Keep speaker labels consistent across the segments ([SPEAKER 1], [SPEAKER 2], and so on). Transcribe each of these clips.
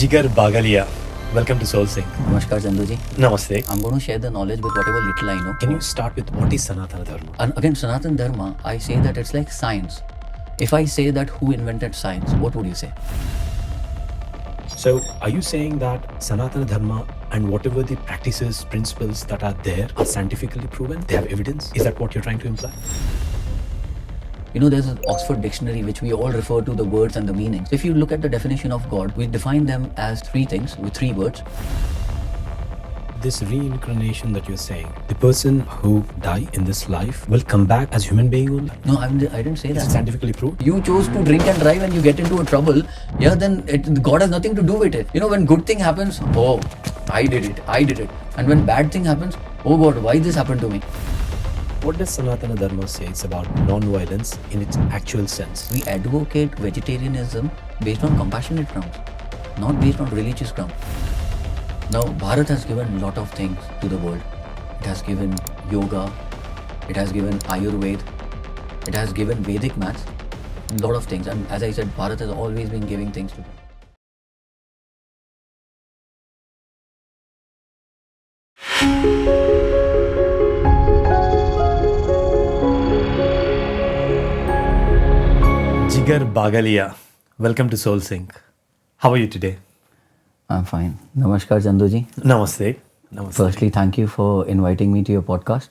[SPEAKER 1] Jigar Bhagalia. Welcome to SoulSync.
[SPEAKER 2] Namaskar, Chanduji.
[SPEAKER 1] Namaste.
[SPEAKER 2] I'm going to share the knowledge with whatever little I know.
[SPEAKER 1] Can you start with what is Sanatana Dharma?
[SPEAKER 2] And again, Sanatana Dharma, I say that it's like science. If I say that who invented science, what would you say?
[SPEAKER 1] So, are you saying that Sanatana Dharma and whatever the practices, principles that are there are scientifically proven? They have evidence? Is that what you're trying to imply?
[SPEAKER 2] You know, there's an Oxford dictionary which we all refer to the words and the meanings. If you look at the definition of God, we define them as three things with three words.
[SPEAKER 1] This reincarnation that you're saying, the person who die in this life will come back as human being only?
[SPEAKER 2] No, I didn't say
[SPEAKER 1] Is
[SPEAKER 2] that.
[SPEAKER 1] it scientifically proved?
[SPEAKER 2] You chose to drink and drive and you get into a trouble, then God has nothing to do with it. You know, when good thing happens, oh, I did it. And when bad thing happens, oh God, why this happened to me?
[SPEAKER 1] What does Sanatana Dharma say about non-violence in its actual sense?
[SPEAKER 2] We advocate vegetarianism based on compassionate grounds, not based on religious grounds. Now, Bharath has given a lot of things to the world. It has given yoga, it has given Ayurveda, it has given Vedic Maths, a lot of things. And as I said, Bharath has always been giving things to
[SPEAKER 1] Jigar Bhagalia. Welcome to SoulSync. How are you today?
[SPEAKER 2] I'm fine. Namaskar, Chanduji.
[SPEAKER 1] Namaste. Namaste.
[SPEAKER 2] Firstly, thank you for inviting me to your podcast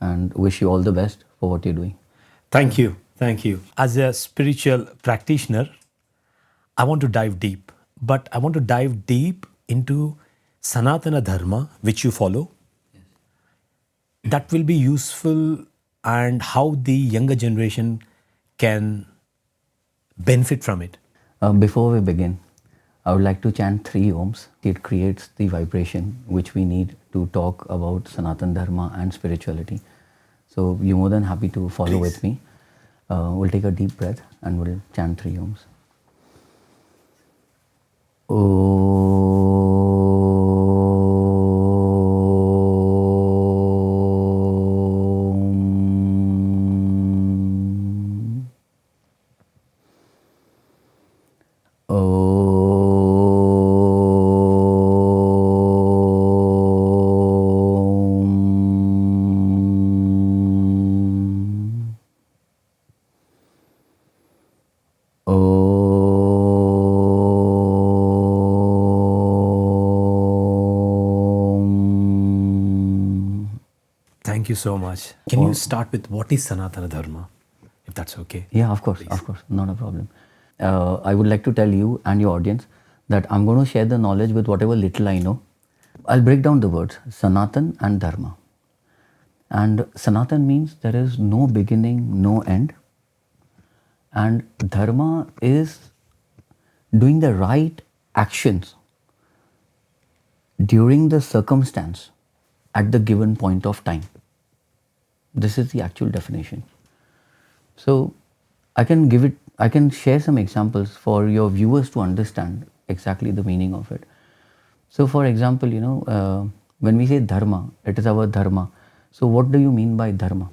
[SPEAKER 2] and wish you all the best for what you're doing.
[SPEAKER 1] Thank you. Thank you. As a spiritual practitioner, I want to dive deep. But I want to dive deep into Sanatana Dharma, which you follow.
[SPEAKER 2] Yes.
[SPEAKER 1] That will be useful, and how the younger generation can benefit from it.
[SPEAKER 2] Before we begin, I would like to chant 3 ohms. It creates the vibration which we need to talk about Sanatana Dharma and spirituality. So you're more than happy to follow with me. We'll take a deep breath and we'll chant 3 ohms.
[SPEAKER 1] Thank you so much. Can you start with what is Sanatana Dharma, if that's okay?
[SPEAKER 2] Yeah, of course, not a problem. I would like to tell you and your audience that I'm going to share the knowledge with whatever little I know. I'll break down the words Sanatan and Dharma. And Sanatan means there is no beginning, no end. And Dharma is doing the right actions during the circumstance at the given point of time. This is the actual definition. So I can share some examples for your viewers to understand exactly the meaning of it. So for example, when we say dharma, it is our dharma. So what do you mean by dharma?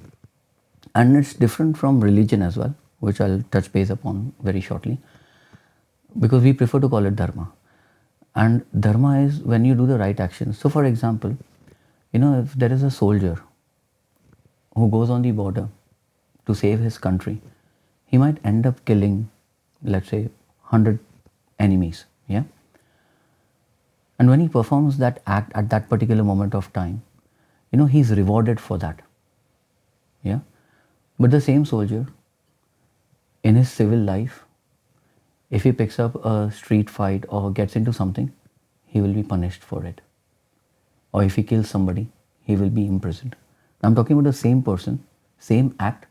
[SPEAKER 2] And it's different from religion as well, which I'll touch base upon very shortly, because we prefer to call it dharma. And dharma is when you do the right actions. So for example, if there is a soldier who goes on the border to save his country, he might end up killing, let's say, 100 enemies, yeah? And when he performs that act at that particular moment of time, he's rewarded for that, yeah? But the same soldier, in his civil life, if he picks up a street fight or gets into something, he will be punished for it. Or if he kills somebody, he will be imprisoned. I'm talking about the same person, same act,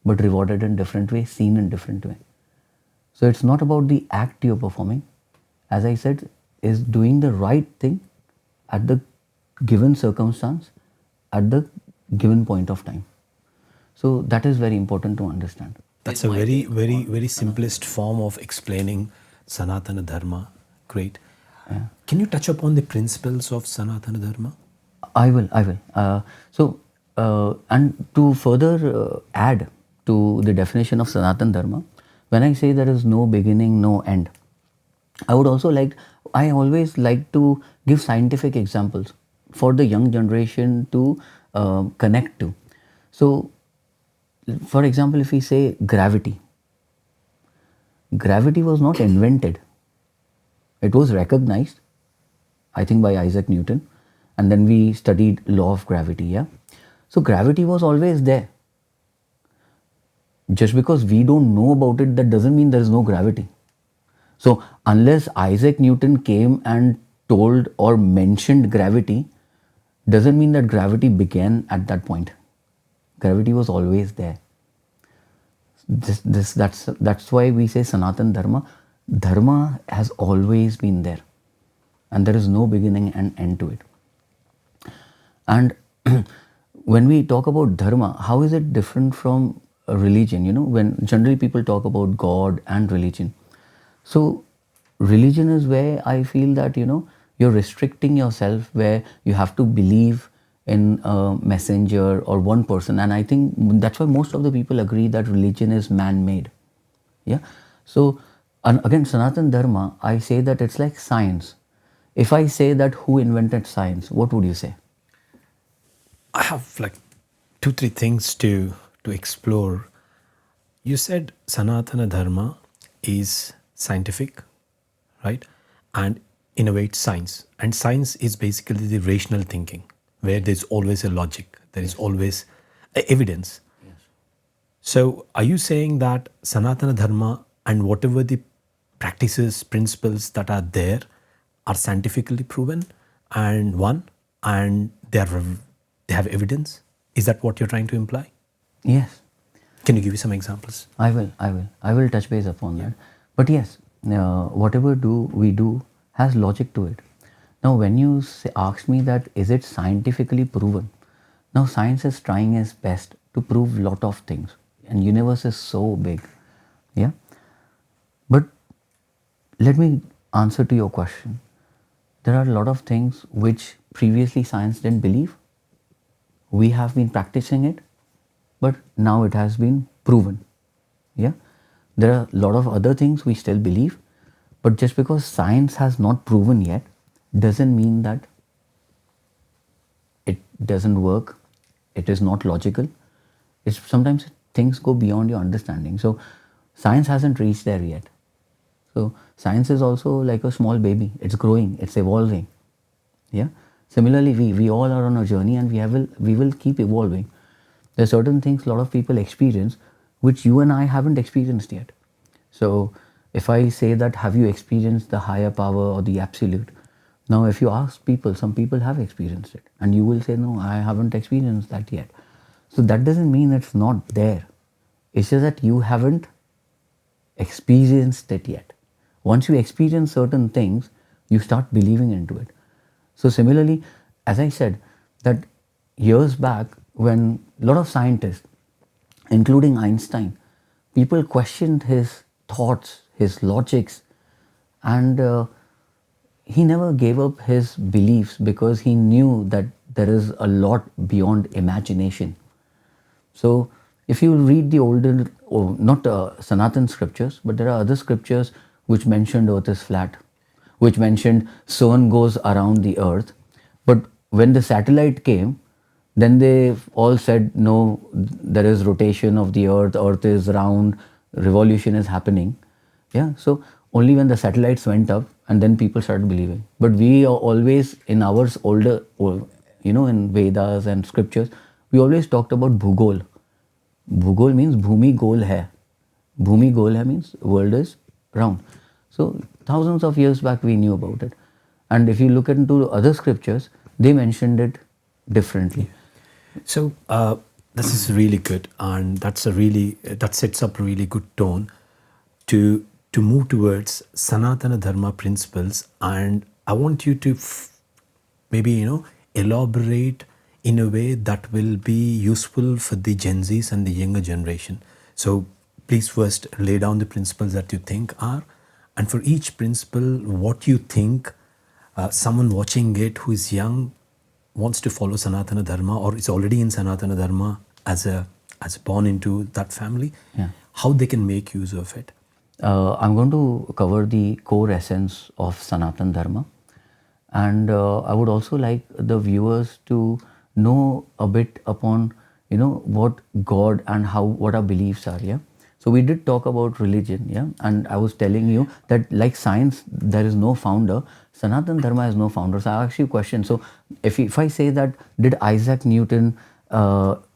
[SPEAKER 2] but rewarded in different way, seen in different way. So it's not about the act you're performing. As I said, is doing the right thing at the given circumstance, at the given point of time. So that is very important to understand.
[SPEAKER 1] That's a very, very, very simplest form of explaining Sanatana Dharma. Great.
[SPEAKER 2] Yeah.
[SPEAKER 1] Can you touch upon the principles of Sanatana Dharma?
[SPEAKER 2] I will. And to further add to the definition of Sanatana Dharma, when I say there is no beginning, no end, I always like to give scientific examples for the young generation to connect to. So, for example, if we say gravity, gravity was not invented, it was recognized, I think, by Isaac Newton, and then we studied law of gravity. Yeah, so gravity was always there. Just because we don't know about it, that doesn't mean there is no gravity. So unless Isaac Newton came and told or mentioned gravity, doesn't mean that gravity began at that point. Gravity was always there. That's why we say Sanatana Dharma. Dharma has always been there, and there is no beginning and end to it. And when we talk about dharma, how is it different from a religion? When generally people talk about God and religion. So religion is where I feel that, you're restricting yourself, where you have to believe in a messenger or one person. And I think that's why most of the people agree that religion is man-made. Yeah. So, and again, Sanatana Dharma, I say that it's like science. If I say that who invented science, what would you say?
[SPEAKER 1] I have like 2-3 things to explore. You said Sanatana Dharma is scientific, right? And innovates science. And science is basically the rational thinking, where there's always a logic, there is always evidence.
[SPEAKER 2] Yes.
[SPEAKER 1] So, are you saying that Sanatana Dharma and whatever the practices, principles that are there are scientifically proven and they have evidence? Is that what you're trying to imply?
[SPEAKER 2] Yes.
[SPEAKER 1] Can you give me some examples?
[SPEAKER 2] I will touch base upon that. But yes, whatever we do has logic to it. Now, when you ask me that is it scientifically proven? Now, science is trying its best to prove lot of things, and universe is so big, yeah. But let me answer to your question. There are a lot of things which previously science didn't believe. We have been practicing it, but now it has been proven. Yeah, there are a lot of other things we still believe, but just because science has not proven yet doesn't mean that it doesn't work, it is not logical. It's sometimes things go beyond your understanding. So science hasn't reached there yet. So science is also like a small baby. It's growing, it's evolving. Yeah. Similarly, we all are on a journey, and we will keep evolving. There are certain things a lot of people experience which you and I haven't experienced yet. So if I say that, have you experienced the higher power or the absolute? Now, if you ask people, some people have experienced it, and you will say, no, I haven't experienced that yet. So that doesn't mean it's not there. It's just that you haven't experienced it yet. Once you experience certain things, you start believing into it. So similarly, as I said, that years back, when a lot of scientists, including Einstein, people questioned his thoughts, his logics, and he never gave up his beliefs because he knew that there is a lot beyond imagination. So if you read the older, not Sanatan scriptures, but there are other scriptures which mentioned earth is flat, which mentioned sun goes around the earth. But when the satellite came, then they all said, no, there is rotation of the earth is round, revolution is happening. Yeah, so only when the satellites went up, and then people started believing. But we are always, in our older, in Vedas and scriptures, we always talked about Bhugol. Bhugol means Bhumi Gol Hai. Bhumi Gol Hai means world is round. So thousands of years back we knew about it. And if you look into other scriptures, they mentioned it differently.
[SPEAKER 1] So this is really good, and that sets up a really good tone to move towards Sanatana Dharma principles. And I want you to maybe elaborate in a way that will be useful for the Gen Zs and the younger generation. So please first lay down the principles that you think are, and for each principle, what you think someone watching it who is young wants to follow Sanatana Dharma or is already in Sanatana Dharma as born into that family,
[SPEAKER 2] Yeah.
[SPEAKER 1] how they can make use of it.
[SPEAKER 2] I'm going to cover the core essence of Sanatana Dharma, and I would also like the viewers to know a bit upon what God and how what our beliefs are. Yeah. So we did talk about religion. Yeah, and I was telling you that like science, there is no founder. Sanatana Dharma has no founder. So I ask you a question. So if I say that, did Isaac Newton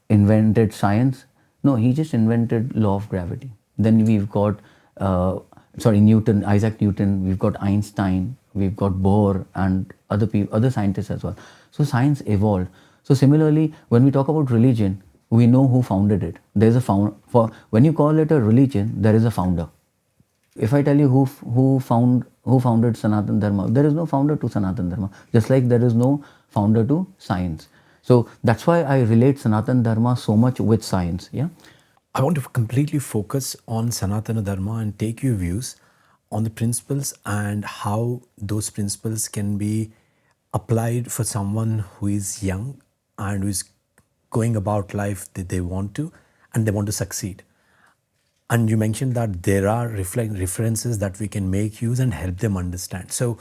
[SPEAKER 2] invented science? No, he just invented law of gravity. Then we've got Newton, Isaac Newton. We've got Einstein. We've got Bohr and other people, other scientists as well. So science evolved. So similarly, when we talk about religion, we know who founded it. There's a for when you call it a religion, there is a founder. If I tell you who founded Sanatana Dharma, there is no founder to Sanatana Dharma. Just like there is no founder to science. So that's why I relate Sanatana Dharma so much with science. Yeah.
[SPEAKER 1] I want to completely focus on Sanatana Dharma and take your views on the principles and how those principles can be applied for someone who is young and who is going about life that they want to and they want to succeed. And you mentioned that there are references that we can make use and help them understand. So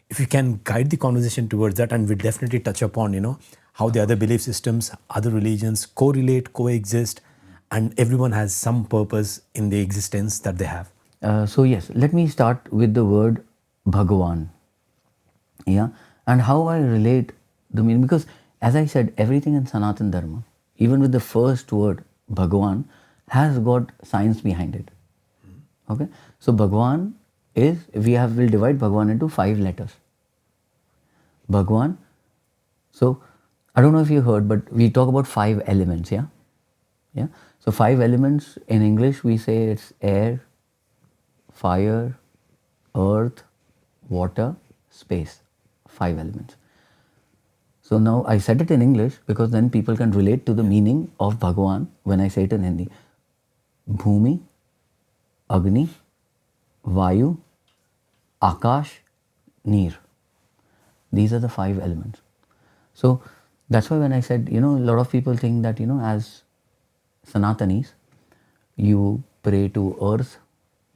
[SPEAKER 1] if you can guide the conversation towards that, and we'll definitely touch upon, how the other belief systems, other religions correlate, coexist, and everyone has some purpose in the existence that they have.
[SPEAKER 2] So yes, let me start with the word Bhagwan. Yeah, and how I relate the meaning, because as I said, everything in Sanatana Dharma, even with the first word Bhagwan, has got science behind it. Okay, so Bhagwan is we'll divide Bhagwan into 5 letters. Bhagwan. So I don't know if you heard, but we talk about 5 elements. Yeah, yeah. So 5 elements in English we say it's air, fire, earth, water, space. 5 elements. So now I said it in English because then people can relate to the meaning of Bhagwan when I say it in Hindi. Bhumi, Agni, Vayu, Akash, Neer. These are the 5 elements. So that's why when I said, a lot of people think that, as Sanatanis, you pray to earth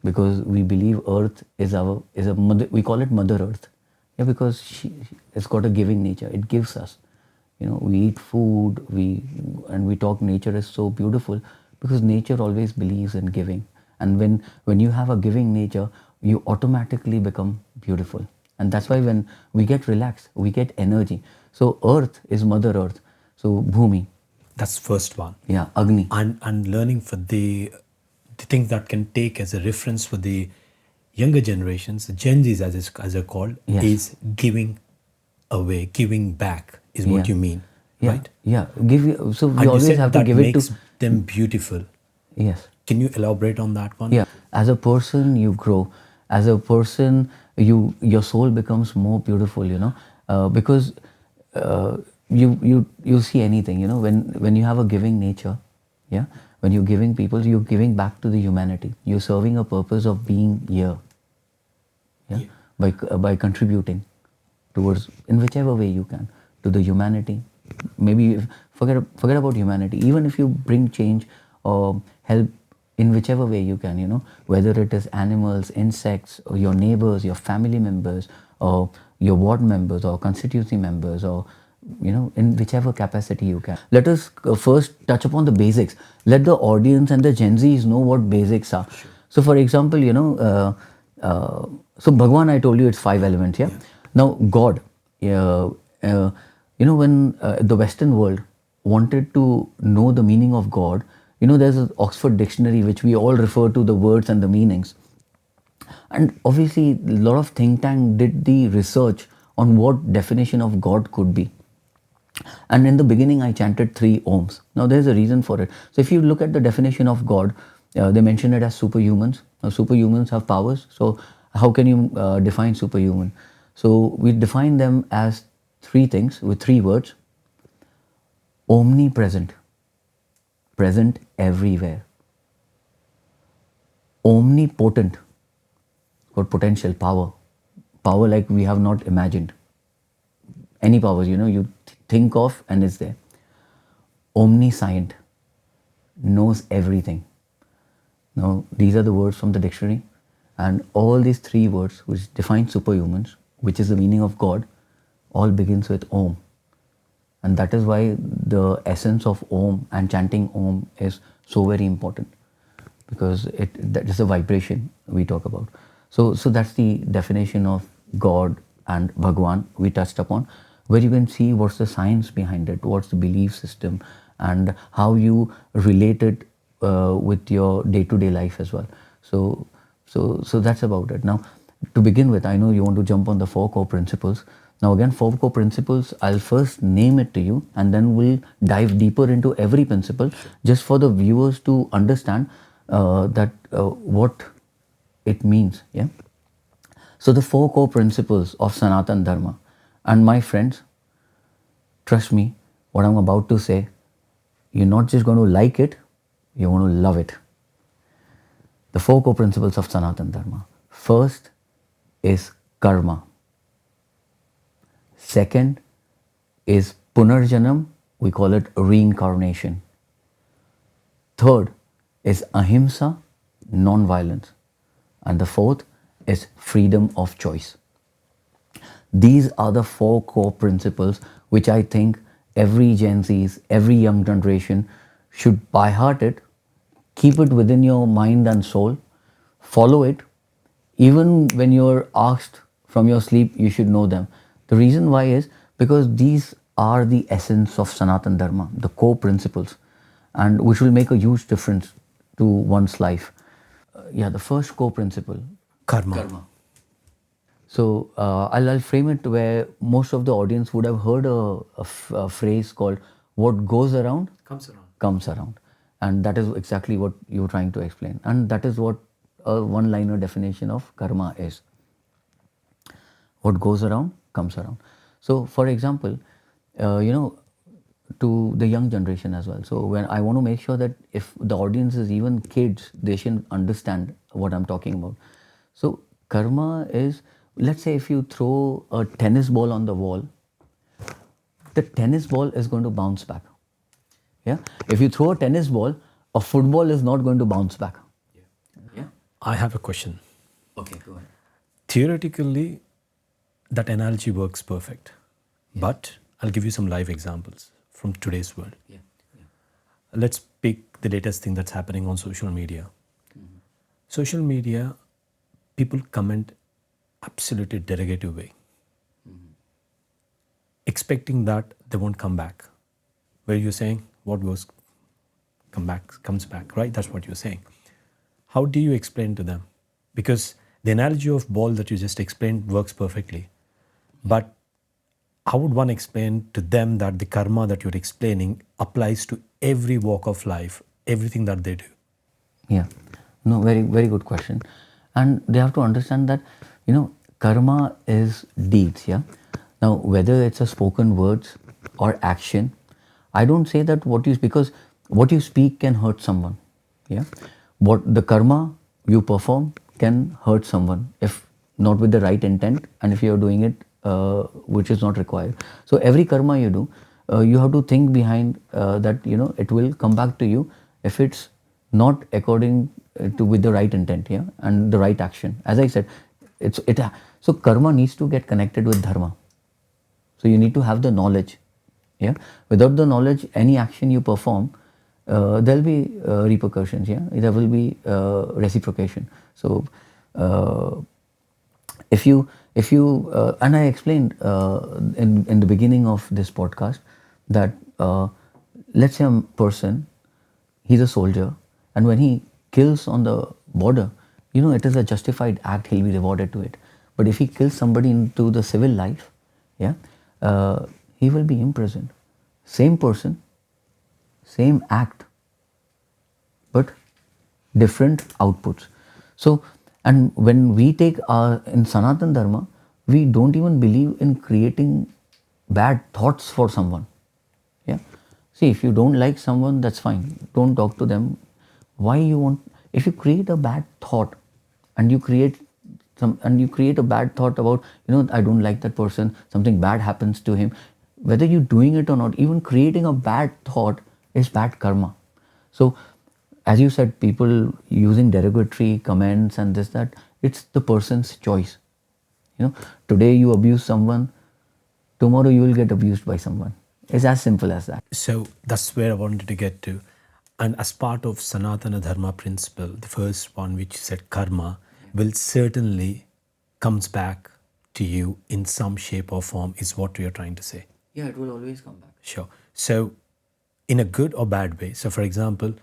[SPEAKER 2] because we believe earth is a mother, we call it Mother Earth. Yeah, because it's got a giving nature. It gives us. We eat food, we talk nature is so beautiful because nature always believes in giving. And when you have a giving nature, you automatically become beautiful. And that's why when we get relaxed, we get energy. So earth is Mother Earth. So Bhumi.
[SPEAKER 1] That's first one.
[SPEAKER 2] Yeah, Agni.
[SPEAKER 1] And learning for the things that can take as a reference for the younger generations, Gen Zs as they're called,
[SPEAKER 2] Yes.
[SPEAKER 1] is giving away, giving back is what you mean,
[SPEAKER 2] Yeah.
[SPEAKER 1] right?
[SPEAKER 2] Yeah. So we
[SPEAKER 1] And you
[SPEAKER 2] always
[SPEAKER 1] said
[SPEAKER 2] have to
[SPEAKER 1] that
[SPEAKER 2] give it
[SPEAKER 1] makes
[SPEAKER 2] to
[SPEAKER 1] them beautiful.
[SPEAKER 2] Yes.
[SPEAKER 1] Can you elaborate on that one?
[SPEAKER 2] Yeah. As a person, you grow. As a person, your soul becomes more beautiful. Because you see anything. When you have a giving nature, yeah. When you're giving people, you're giving back to the humanity. You're serving a purpose of being here. Yeah. By contributing towards in whichever way you can to the humanity. Maybe forget about humanity. Even if you bring change or help in whichever way you can, whether it is animals, insects, or your neighbors, your family members, or your ward members, or constituency members, or in whichever capacity you can. Let us first touch upon the basics. Let the audience and the Gen Zs know what basics are. Sure. So, for example, so Bhagwan, I told you it's 5 elements. Yeah. Now God, when the Western world wanted to know the meaning of God, there's an Oxford dictionary which we all refer to the words and the meanings. And obviously, a lot of think tank did the research on what definition of God could be. And in the beginning, I chanted 3 ohms. Now, there's a reason for it. So, if you look at the definition of God, they mention it as superhumans. Now, superhumans have powers. So, how can you define superhuman? So, we define them as 3 things with 3 words. Omnipresent, present everywhere. Omnipotent, got potential, power like we have not imagined. Any powers, you think of and it's there. Omniscient, knows everything. Now, these are the words from the dictionary. And all these three words which define superhumans, which is the meaning of God, all begins with Om. And that is why the essence of Om and chanting Om is so very important, because that is a vibration we talk about. So that's the definition of God and Bhagwan we touched upon, where you can see what's the science behind it, what's the belief system, and how you relate it with your day-to-day life as well. So that's about it. Now, to begin with, I know you want to jump on the 4 core principles. Now again, 4 core principles, I'll first name it to you and then we'll dive deeper into every principle, just for the viewers to understand what it means. Yeah. So the 4 core principles of Sanatana Dharma. And my friends, trust me, what I'm about to say, you're not just going to like it, you're going to love it. The 4 core principles of Sanatana Dharma. First is karma. Second is Punarjanma, we call it reincarnation. Third is Ahimsa, non-violence. And the fourth is freedom of choice. These are the 4 core principles which I think every Gen Zs, every young generation should by heart it, keep it within your mind and soul, follow it. Even when you're asked from your sleep, you should know them. The reason why is because these are the essence of Sanatana Dharma, the core principles, and which will make a huge difference to one's life. The first core principle,
[SPEAKER 1] Karma.
[SPEAKER 2] So I'll frame it where most of the audience would have heard a phrase called "what goes around comes around," and that is exactly what you're trying to explain, and that is what a one-liner definition of karma is. What goes around comes around. So, for example, to the young generation as well. So, when I want to make sure that if the audience is even kids, they should understand what I'm talking about. So, karma is, let's say, if you throw a tennis ball on the wall, the tennis ball is going to bounce back. Yeah. If you throw a tennis ball, a football is not going to bounce back. Yeah.
[SPEAKER 1] I have a question.
[SPEAKER 2] Okay, go ahead.
[SPEAKER 1] Theoretically, that analogy works perfect. But I'll give you some live examples from today's world. Let's pick the latest thing that's happening on social media. Social media, people comment absolutely derogative way. Expecting that they won't come back. Where you're saying what goes comes back, right? That's what you're saying. How do you explain to them? Because the analogy of ball that you just explained works perfectly. But how would one explain to them that the karma that you're explaining applies to every walk of life, everything that they do?
[SPEAKER 2] Yeah, no, very, very good question. And they have to understand that, karma is deeds, yeah. Now, whether it's a spoken words or action, I don't say that because what you speak can hurt someone, yeah. What the karma you perform can hurt someone if not with the right intent, and if you're doing it which is not required. So every karma you do, you have to think behind that it will come back to you if it's not according to with the right intent, yeah, and the right action. As I said, so karma needs to get connected with dharma. So you need to have the knowledge, yeah. Without the knowledge, any action you perform, there'll be repercussions, yeah. There will be reciprocation. So if you and I explained in the beginning of this podcast that let's say a person, he's a soldier, and when he kills on the border, it is a justified act, he'll be rewarded to it. But if he kills somebody into the civil life, yeah, he will be imprisoned. Same person, same act, but different outputs. So, and when we take in Sanatana Dharma, we don't even believe in creating bad thoughts for someone. Yeah. See, if you don't like someone, that's fine. Don't talk to them. Why you want? If you create a bad thought, and you create a bad thought about, I don't like that person, something bad happens to him, whether you're doing it or not, even creating a bad thought is bad karma. So, as you said, people using derogatory comments and this, that, It's the person's choice. Today you abuse someone, tomorrow you will get abused by someone. It's as simple as that.
[SPEAKER 1] So that's where I wanted to get to. And as part of Sanatana Dharma principle, the first one which said karma will certainly comes back to you in some shape or form is what we are trying to say.
[SPEAKER 2] Yeah, it will always come back.
[SPEAKER 1] Sure. So in a good or bad way. So for example,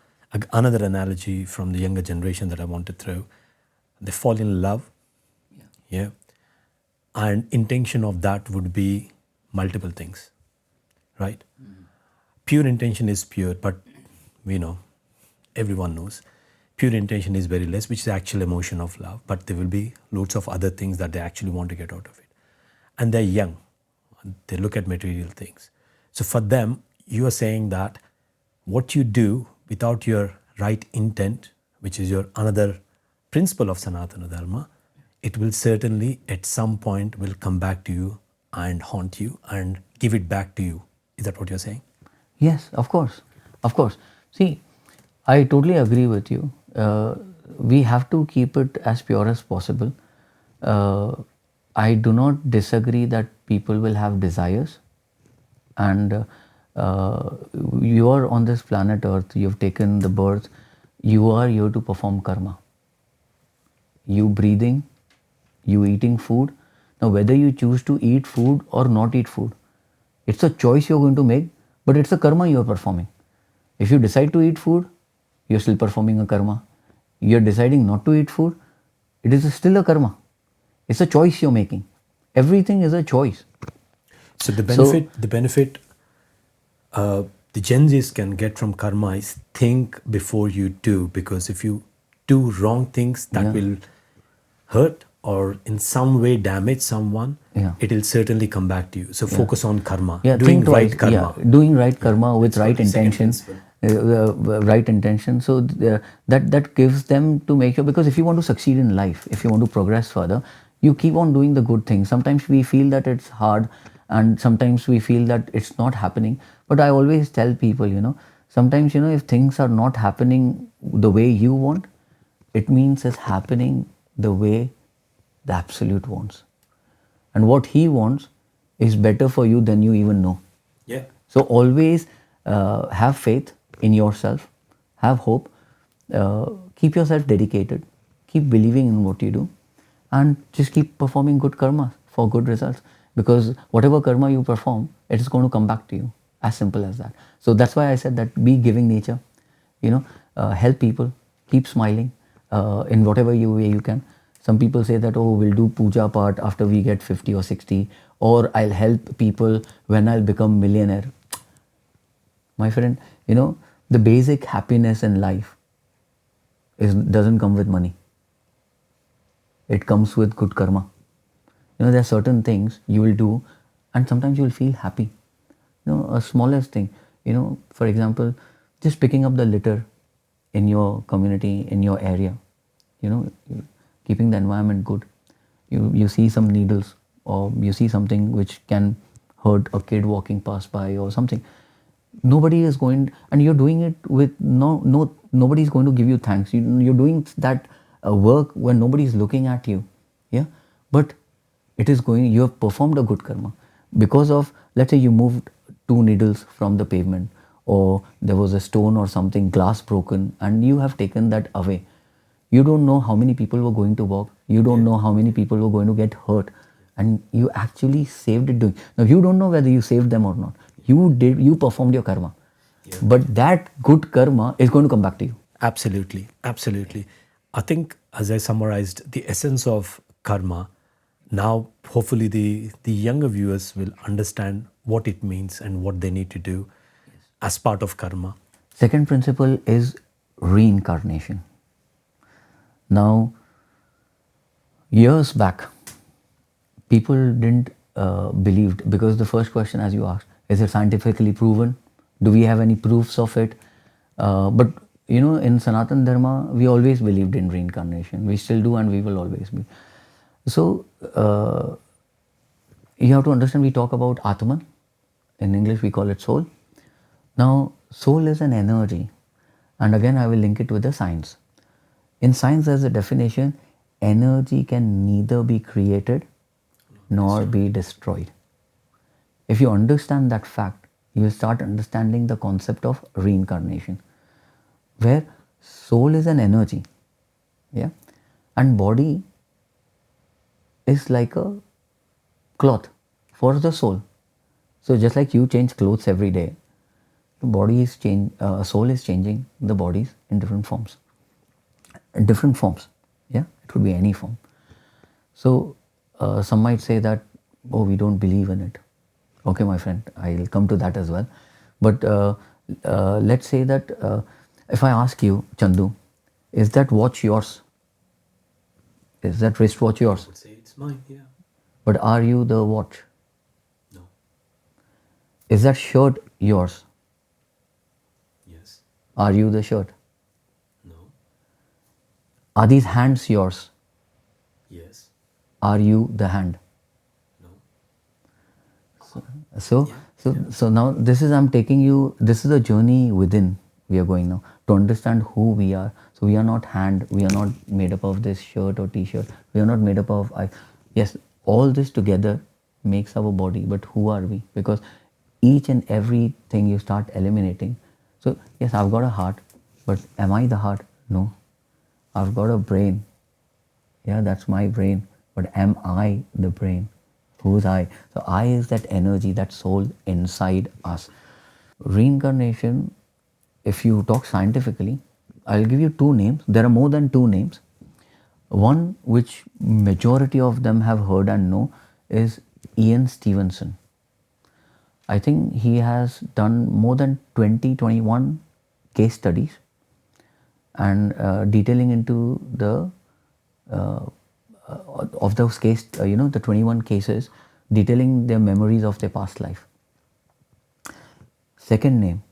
[SPEAKER 1] another analogy from the younger generation that I want to throw, they fall in love. Yeah. And intention of that would be multiple things, right? Pure intention is pure, but everyone knows pure intention is very less, which is the actual emotion of love, but there will be loads of other things that they actually want to get out of it. And they're young, they look at material things. So for them, you are saying that what you do without your right intent, which is your another principle of Sanatana Dharma, it will certainly at some point will come back to you and haunt you and give it back to you. Is that what you're saying?
[SPEAKER 2] Yes, of course. Of course. See, I totally agree with you. We have to keep it as pure as possible. I do not disagree that people will have desires, and you are on this planet Earth, you've taken the birth, you are here to perform karma. You breathing, you eating food. Now, whether you choose to eat food or not eat food, it's a choice you're going to make, but it's a karma you're performing. If you decide to eat food, you're still performing a karma. You're deciding not to eat food, it is still a karma. It's a choice you're making. Everything is a choice.
[SPEAKER 1] So the benefit the Gen Zs can get from karma is think before you do, because if you do wrong things that will hurt or in some way damage someone, it will certainly come back to you. So focus on karma, doing right karma.
[SPEAKER 2] Doing right karma with right intention. Right intention. So that gives them to make sure, because if you want to succeed in life, if you want to progress further, you keep on doing the good things. Sometimes we feel that it's hard, and sometimes we feel that it's not happening. But I always tell people, sometimes, if things are not happening the way you want, it means it's happening the way the Absolute wants. And what he wants is better for you than you even know.
[SPEAKER 1] Yeah.
[SPEAKER 2] So always have faith in yourself, have hope, keep yourself dedicated, keep believing in what you do, and just keep performing good karma for good results. Because whatever karma you perform, it is going to come back to you. As simple as that. So that's why I said that be giving nature, help people, keep smiling in whatever way you can. Some people say that, oh, we'll do puja part after we get 50 or 60, or I'll help people when I'll become millionaire. My friend, the basic happiness in life doesn't come with money. It comes with good karma. There are certain things you will do, and sometimes you will feel happy. A smallest thing, for example, just picking up the litter in your community, in your area, keeping the environment good. You see some needles, or you see something which can hurt a kid walking past by or something. Nobody is going, and you're doing it with nobody is going to give you thanks. You're doing that work when nobody is looking at you, but you have performed a good karma because of, let's say you moved 2 needles from the pavement, or there was a stone or something, glass broken, and you have taken that away. You don't know how many people were going to walk. You don't know how many people were going to get hurt, and you actually saved it. Now you don't know whether you saved them or not. You performed your karma, but that good karma is going to come back to you.
[SPEAKER 1] Absolutely. I think, as I summarized the essence of karma, now hopefully the younger viewers will understand what it means and what they need to do as part of karma.
[SPEAKER 2] Second principle is reincarnation. Now, years back, people didn't believed, because the first question, as you asked, is it scientifically proven? Do we have any proofs of it? But in Sanatana Dharma, we always believed in reincarnation. We still do, and we will always be. So, you have to understand, we talk about Atman. In English, we call it soul. Now, soul is an energy. And again, I will link it with the science. In science, there's a definition, energy can neither be created nor be destroyed. If you understand that fact, you will start understanding the concept of reincarnation, where soul is an energy, yeah, and body is like a cloth for the soul. So just like you change clothes every day, the body is soul is changing the bodies in different forms. Different forms, yeah, it could be any form. So some might say that, oh, we don't believe in it. Okay, my friend, I'll come to that as well. But let's say that if I ask you, Chandu, is that watch yours? Is that wristwatch yours?
[SPEAKER 1] I would say it's mine, yeah.
[SPEAKER 2] But are you the watch?
[SPEAKER 1] No.
[SPEAKER 2] Is that shirt yours?
[SPEAKER 1] Yes.
[SPEAKER 2] Are you the shirt?
[SPEAKER 1] No.
[SPEAKER 2] Are these hands yours?
[SPEAKER 1] Yes.
[SPEAKER 2] Are you the hand?
[SPEAKER 1] No.
[SPEAKER 2] So now I'm taking you, this is a journey within we are going now to understand who we are. So we are not hand, we are not made up of this shirt or t-shirt, we are not made up of, yes, all this together makes our body, but who are we? Because each and everything you start eliminating. So yes, I've got a heart, but am I the heart? No. I've got a brain. Yeah, that's my brain. But am I the brain? Who's I? So I is that energy, that soul inside us. Reincarnation, if you talk scientifically, I'll give you two names. There are more than two names. One which majority of them have heard and know is Ian Stevenson. I think he has done more than 21 case studies and detailing into the of those case, the 21 cases, detailing their memories of their past life. Second name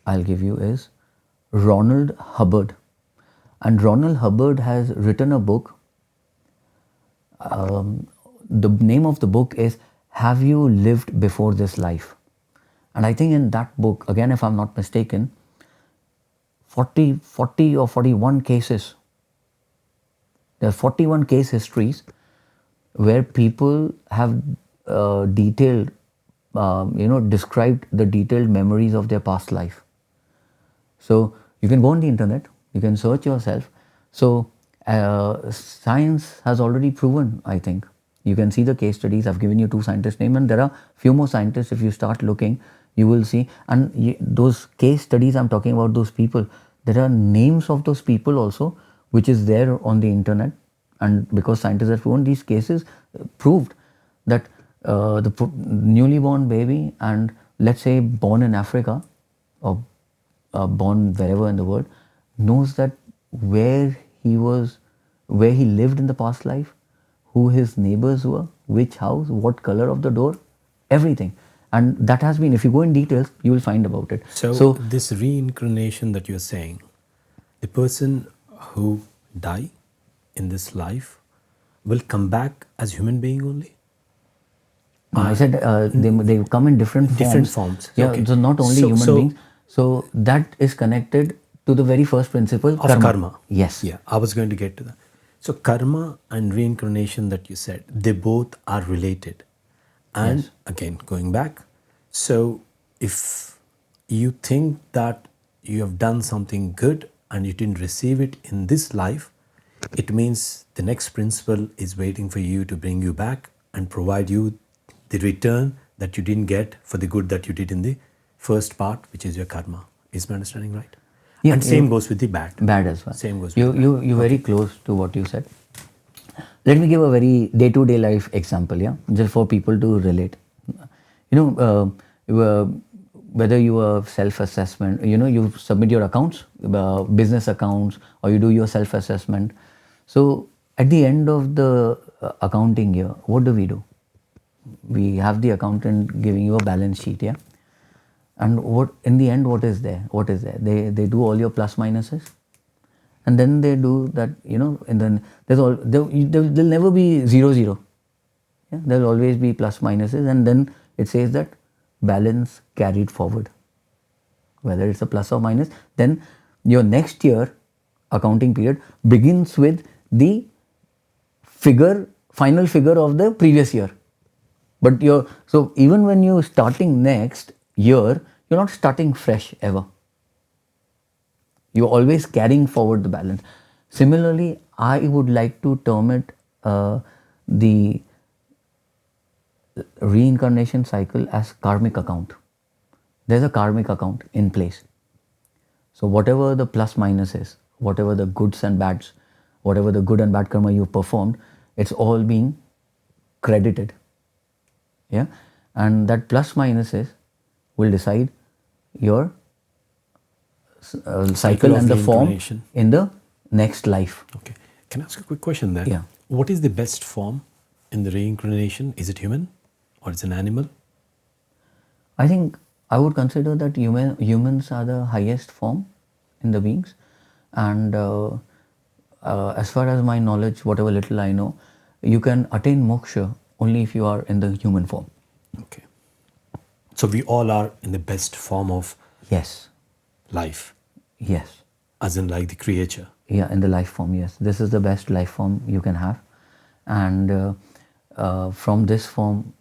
[SPEAKER 2] I'll give you is Ronald Hubbard. And Ronald Hubbard has written a book. The name of the book is Have You Lived Before This Life? And I think in that book, again, if I'm not mistaken, 40 or 41 cases. There are 41 case histories where people have described the detailed memories of their past life. So you can go on the internet, you can search yourself. So science has already proven, I think. You can see the case studies. I've given you two scientists' names, and there are few more scientists. If you start looking, you will see. And those case studies I'm talking about, those people, there are names of those people also, which is there on the internet. And because scientists have proven these cases, proved that the newly born baby and let's say born in Africa or born wherever in the world knows that where he lived in the past life, who his neighbors were, which house, what color of the door, everything. And that has been, if you go in details, you will find about it.
[SPEAKER 1] So this reincarnation that you're saying, the person who die in this life will come back as human being only?
[SPEAKER 2] I said they come in different forms.
[SPEAKER 1] Different forms.
[SPEAKER 2] Yeah,
[SPEAKER 1] Okay.
[SPEAKER 2] so not only human beings. So that is connected to the very first principle
[SPEAKER 1] of karma.
[SPEAKER 2] Yes.
[SPEAKER 1] Yeah, I was going to get to that. So karma and reincarnation that you said, they both are related. And
[SPEAKER 2] Yes.
[SPEAKER 1] again, going back, so if you think that you have done something good and you didn't receive it in this life, it means the next principle is waiting for you to bring you back and provide you the return that you didn't get for the good that you did in the first part, which is your karma. Is my understanding right?
[SPEAKER 2] Yeah,
[SPEAKER 1] and same goes with the bad.
[SPEAKER 2] Bad as well.
[SPEAKER 1] Same goes with
[SPEAKER 2] you're very close to what you said. Let me give a very day-to-day life example, yeah, just for people to relate. Whether you are self-assessment, you submit your accounts, business accounts, or you do your self-assessment. So at the end of the accounting year, what do? We have the accountant giving you a balance sheet, yeah. And what in the end, what is there? They do all your plus minuses, and then they do that, and then there'll never be 0. Yeah? There'll always be plus minuses, and then it says that balance carried forward. Whether it's a plus or minus, then your next year accounting period begins with the final figure of the previous year. But so even when you're starting next year, you're not starting fresh ever. You're always carrying forward the balance. Similarly, I would like to term it the reincarnation cycle as karmic account. There's a karmic account in place. So whatever the plus minus is, whatever the goods and bads, whatever the good and bad karma you've performed, it's all being credited. Yeah, and that plus minuses will decide your cycle and the form in the next life.
[SPEAKER 1] Okay. Can I ask a quick question there?
[SPEAKER 2] Yeah.
[SPEAKER 1] What is the best form in the reincarnation? Is it human or it's an animal?
[SPEAKER 2] I think I would consider that humans are the highest form in the beings, and as far as my knowledge, whatever little I know, you can attain moksha only if you are in the human form.
[SPEAKER 1] Okay. So we all are in the best form of life.
[SPEAKER 2] Yes.
[SPEAKER 1] As in like the creature.
[SPEAKER 2] Yeah, in the life form, yes. This is the best life form you can have. And from this form,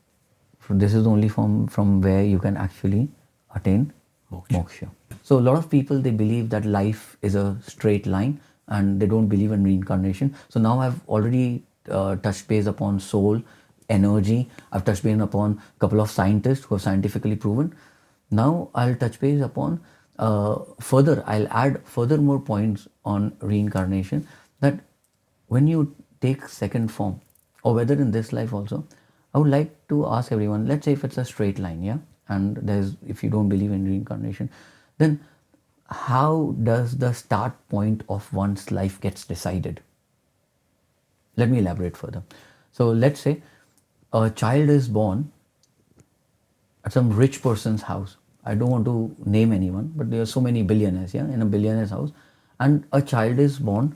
[SPEAKER 2] this is the only form from where you can actually attain moksha. So a lot of people, they believe that life is a straight line and they don't believe in reincarnation. So now I've already touched base upon soul, energy. I've touched base upon a couple of scientists who have scientifically proven. Now I'll touch base upon further, I'll add further more points on reincarnation, that when you take second form, or whether in this life also, I would like to ask everyone, let's say if it's a straight line, yeah, and if you don't believe in reincarnation, then how does the start point of one's life gets decided? Let me elaborate further. So let's say a child is born at some rich person's house. I don't want to name anyone, but there are so many billionaires, yeah, in a billionaire's house, and a child is born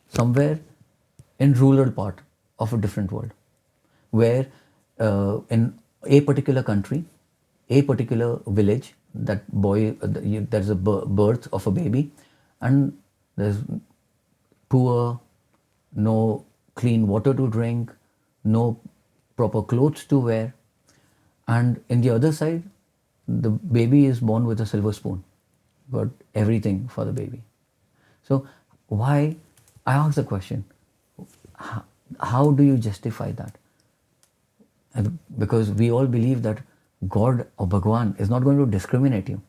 [SPEAKER 2] somewhere in rural part of a different world, where in a particular country, a particular village, there's a birth of a baby, and there's poor, no clean water to drink, no proper clothes to wear, and in the other side, the baby is born with a silver spoon, got everything for the baby. So why, I ask the question, how do you justify that? Because we all believe that God or Bhagwan is not going to discriminate you.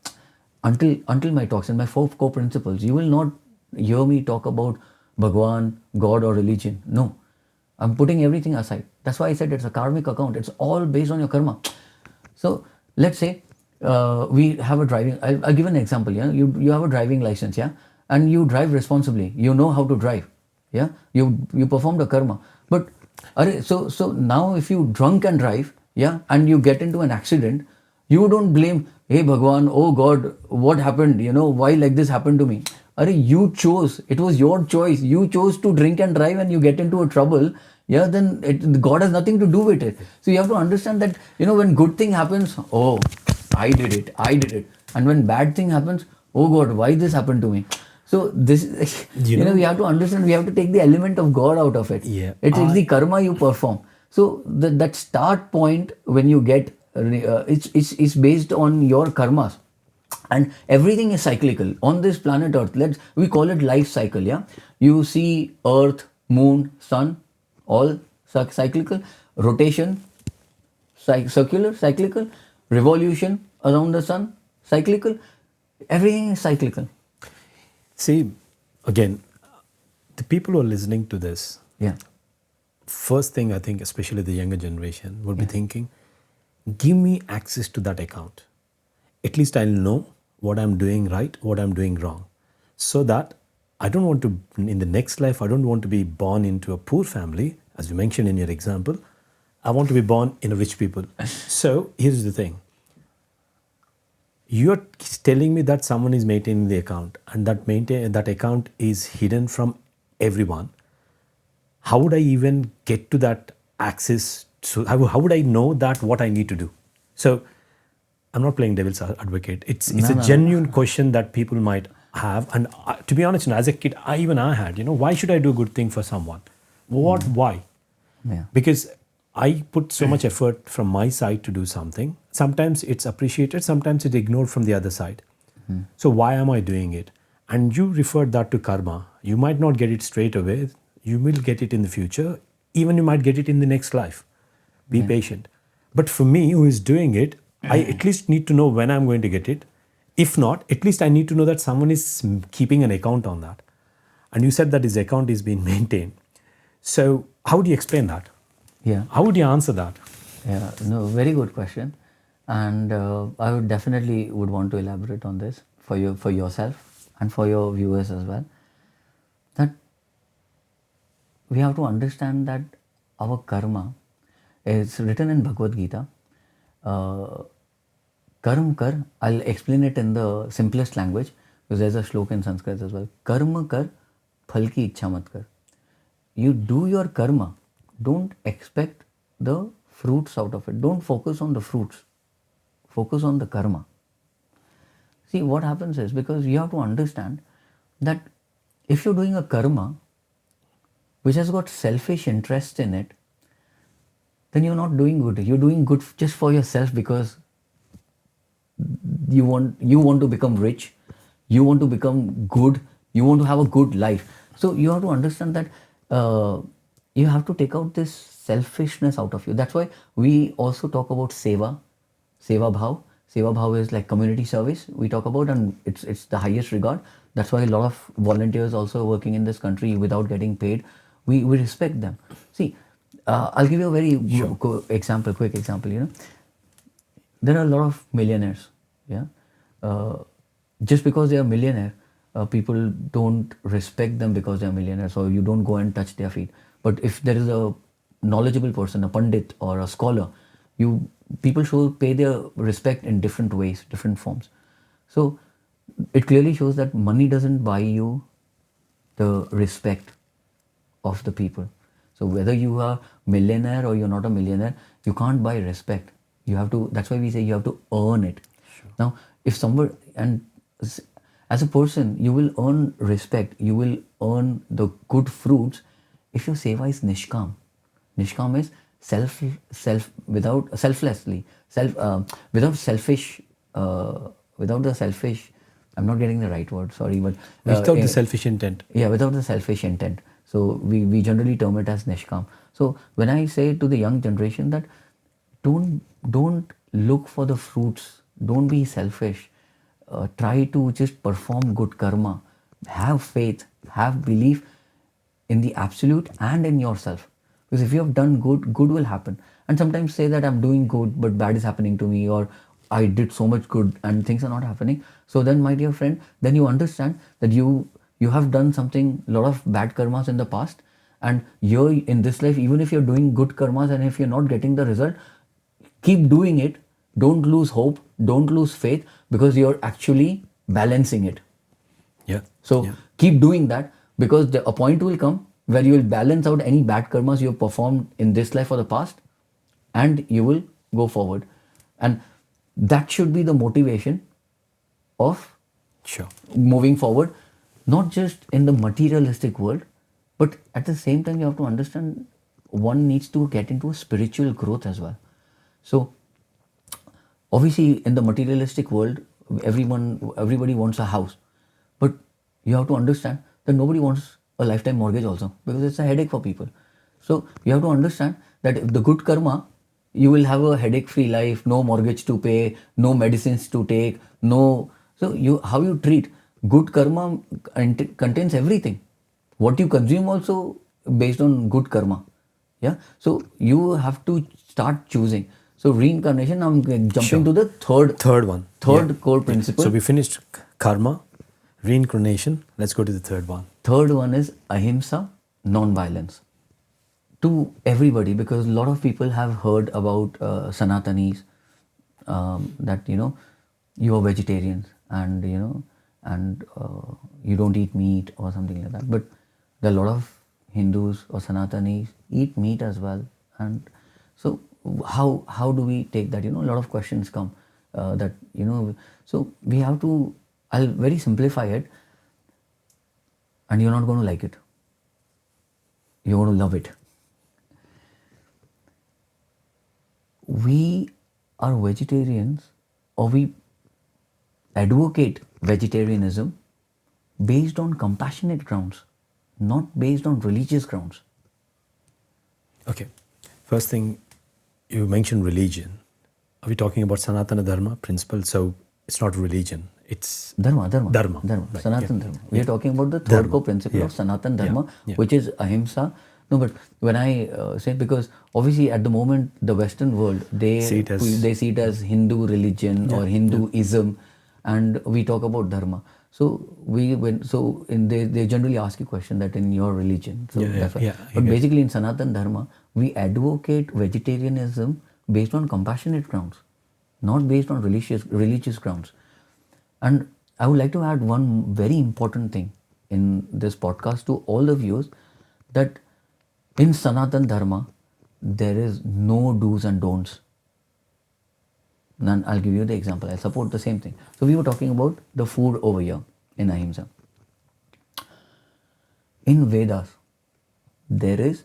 [SPEAKER 2] Until my talks and my 4 core principles, you will not hear me talk about Bhagwan, God or religion. No, I'm putting everything aside. That's why I said it's a karmic account. It's all based on your karma. So let's say we have a driving, I'll give an example, yeah. You have a driving license, yeah, and you drive responsibly. You know how to drive, yeah. You performed a karma. But so now if you drunk and drive, yeah, and you get into an accident, you don't blame, hey Bhagwan, oh God, what happened? Why like this happened to me? You chose, it was your choice. You chose to drink and drive and you get into a trouble, yeah, then God has nothing to do with it. So you have to understand that, when good thing happens, oh, I did it. And when bad thing happens, oh God, why this happened to me? So this, we have to understand, we have to take the element of God out of it.
[SPEAKER 1] Yeah.
[SPEAKER 2] It's the karma you perform. So that start point when you get, it's based on your karmas. And everything is cyclical. On this planet Earth, we call it life cycle, yeah. You see Earth, Moon, Sun, all cyclical. Rotation, circular, cyclical. Revolution around the sun, cyclical. Everything is cyclical.
[SPEAKER 1] See, again, the people who are listening to this,
[SPEAKER 2] yeah,
[SPEAKER 1] first thing I think, especially the younger generation, would be thinking, give me access to that account. At least I'll know what I'm doing right, what I'm doing wrong. So that I don't want to, in the next life, I don't want to be born into a poor family, as you mentioned in your example. I want to be born in a rich people. So here's the thing. You're telling me that someone is maintaining the account, and that account is hidden from everyone. How would I even get to that access? So how would I know that what I need to do? So I'm not playing devil's advocate. It's a genuine question that people might have. And to be honest, as a kid, I had, why should I do a good thing for someone? Why?
[SPEAKER 2] Yeah.
[SPEAKER 1] Because I put so much effort from my side to do something. Sometimes it's appreciated, sometimes it's ignored from the other side. So why am I doing it? And you referred that to karma. You might not get it straight away. You will get it in the future. Even you might get it in the next life. Be patient. But for me, who is doing it, I at least need to know when I'm going to get it. If not, at least I need to know that someone is keeping an account on that. And you said that his account is being maintained. So how do you explain that?
[SPEAKER 2] Yeah.
[SPEAKER 1] How would you answer that?
[SPEAKER 2] Yeah, no, very good question, and I would definitely would want to elaborate on this for you, for yourself, and for your viewers as well. That we have to understand that our karma is written in Bhagavad Gita. Karm kar. I'll explain it in the simplest language because there's a shloka in Sanskrit as well. Karma kar, phal ki ichha mat kar. You do your karma. Don't expect the fruits out of it. Don't focus on the fruits. Focus on the karma. See, what happens is, because you have to understand that if you're doing a karma which has got selfish interest in it, then you're not doing good. You're doing good just for yourself because you want to become rich, you want to become good, you want to have a good life. So you have to understand that you have to take out this selfishness out of you. That's why we also talk about seva bhav. Seva bhav is like community service we talk about, and it's the highest regard. That's why a lot of volunteers also working in this country without getting paid. We respect them. See, I'll give you a very quick example. There are a lot of millionaires. Yeah, just because they are millionaire, people don't respect them because they are millionaires. So you don't go and touch their feet. But if there is a knowledgeable person, a pandit or a scholar, people should pay their respect in different ways, different forms. So it clearly shows that money doesn't buy you the respect of the people. So whether you are millionaire or you're not a millionaire, you can't buy respect. You have to. That's why we say you have to earn it. Sure. Now, if somebody, and as a person, you will earn respect. You will earn the good fruits if your seva is nishkam. Nishkam is selflessly, without selfish, without the selfish. I'm not getting the right word. Sorry, but
[SPEAKER 1] without the selfish intent.
[SPEAKER 2] Yeah, without the selfish intent. So we generally term it as nishkam. So when I say to the young generation that don't look for the fruits, don't be selfish, try to just perform good karma, have faith, have belief in the absolute and in yourself. Because if you have done good, good will happen. And sometimes say that I'm doing good but bad is happening to me, or I did so much good and things are not happening. So then, my dear friend, then you understand that you have done something, a lot of bad karmas in the past, and you're in this life, even if you're doing good karmas and if you're not getting the result, keep doing it. Don't lose hope, don't lose faith, because you're actually balancing it.
[SPEAKER 1] Yeah.
[SPEAKER 2] So keep doing that, because a point will come where you will balance out any bad karmas you have performed in this life or the past, and you will go forward. And that should be the motivation of moving forward, not just in the materialistic world, but at the same time you have to understand one needs to get into a spiritual growth as well. So obviously in the materialistic world, everybody wants a house, but you have to understand that nobody wants a lifetime mortgage also, because it's a headache for people. So you have to understand that if the good karma, you will have a headache-free life, no mortgage to pay, no medicines to take, no. So how you treat good karma contains everything. What you consume also based on good karma. Yeah. So you have to start choosing. So reincarnation. I'm jumping to the third core principle.
[SPEAKER 1] So we finished karma, reincarnation. Let's go to the third one.
[SPEAKER 2] Third one is ahimsa, non-violence. To everybody, because a lot of people have heard about Sanatanis, that you are vegetarians and you don't eat meat or something like that. But there are a lot of Hindus or Sanatanis eat meat as well. And so how do we take that? A lot of questions come that so we have to. I'll very simplify it, and you're not going to like it. You're going to love it. we are vegetarians, or we advocate vegetarianism based on compassionate grounds, not based on religious grounds.
[SPEAKER 1] Okay. First thing, you mentioned religion. Are we talking about Sanatana Dharma principle? So it's not religion. It's
[SPEAKER 2] Dharma.
[SPEAKER 1] Right.
[SPEAKER 2] Sanatana
[SPEAKER 1] Yeah.
[SPEAKER 2] Dharma. We are talking about the third
[SPEAKER 1] Dharma.
[SPEAKER 2] core principle of Sanatana Dharma,
[SPEAKER 1] Yeah.
[SPEAKER 2] which is Ahimsa. No, but when I say, because obviously at the moment the Western world, they
[SPEAKER 1] See it as-
[SPEAKER 2] they see it as Hindu religion or Hinduism, and we talk about Dharma. So they generally ask you question that in your religion. So that's why.
[SPEAKER 1] I
[SPEAKER 2] But
[SPEAKER 1] get it.
[SPEAKER 2] basically in Sanatana Dharma, we advocate vegetarianism based on compassionate grounds, not based on religious grounds. And I would like to add one very important thing in this podcast to all the viewers, that in Sanatan Dharma, there is no do's and don'ts. And I'll give you the example. I'll support the same thing. So we were talking about the food over here in Ahimsa. In Vedas, there is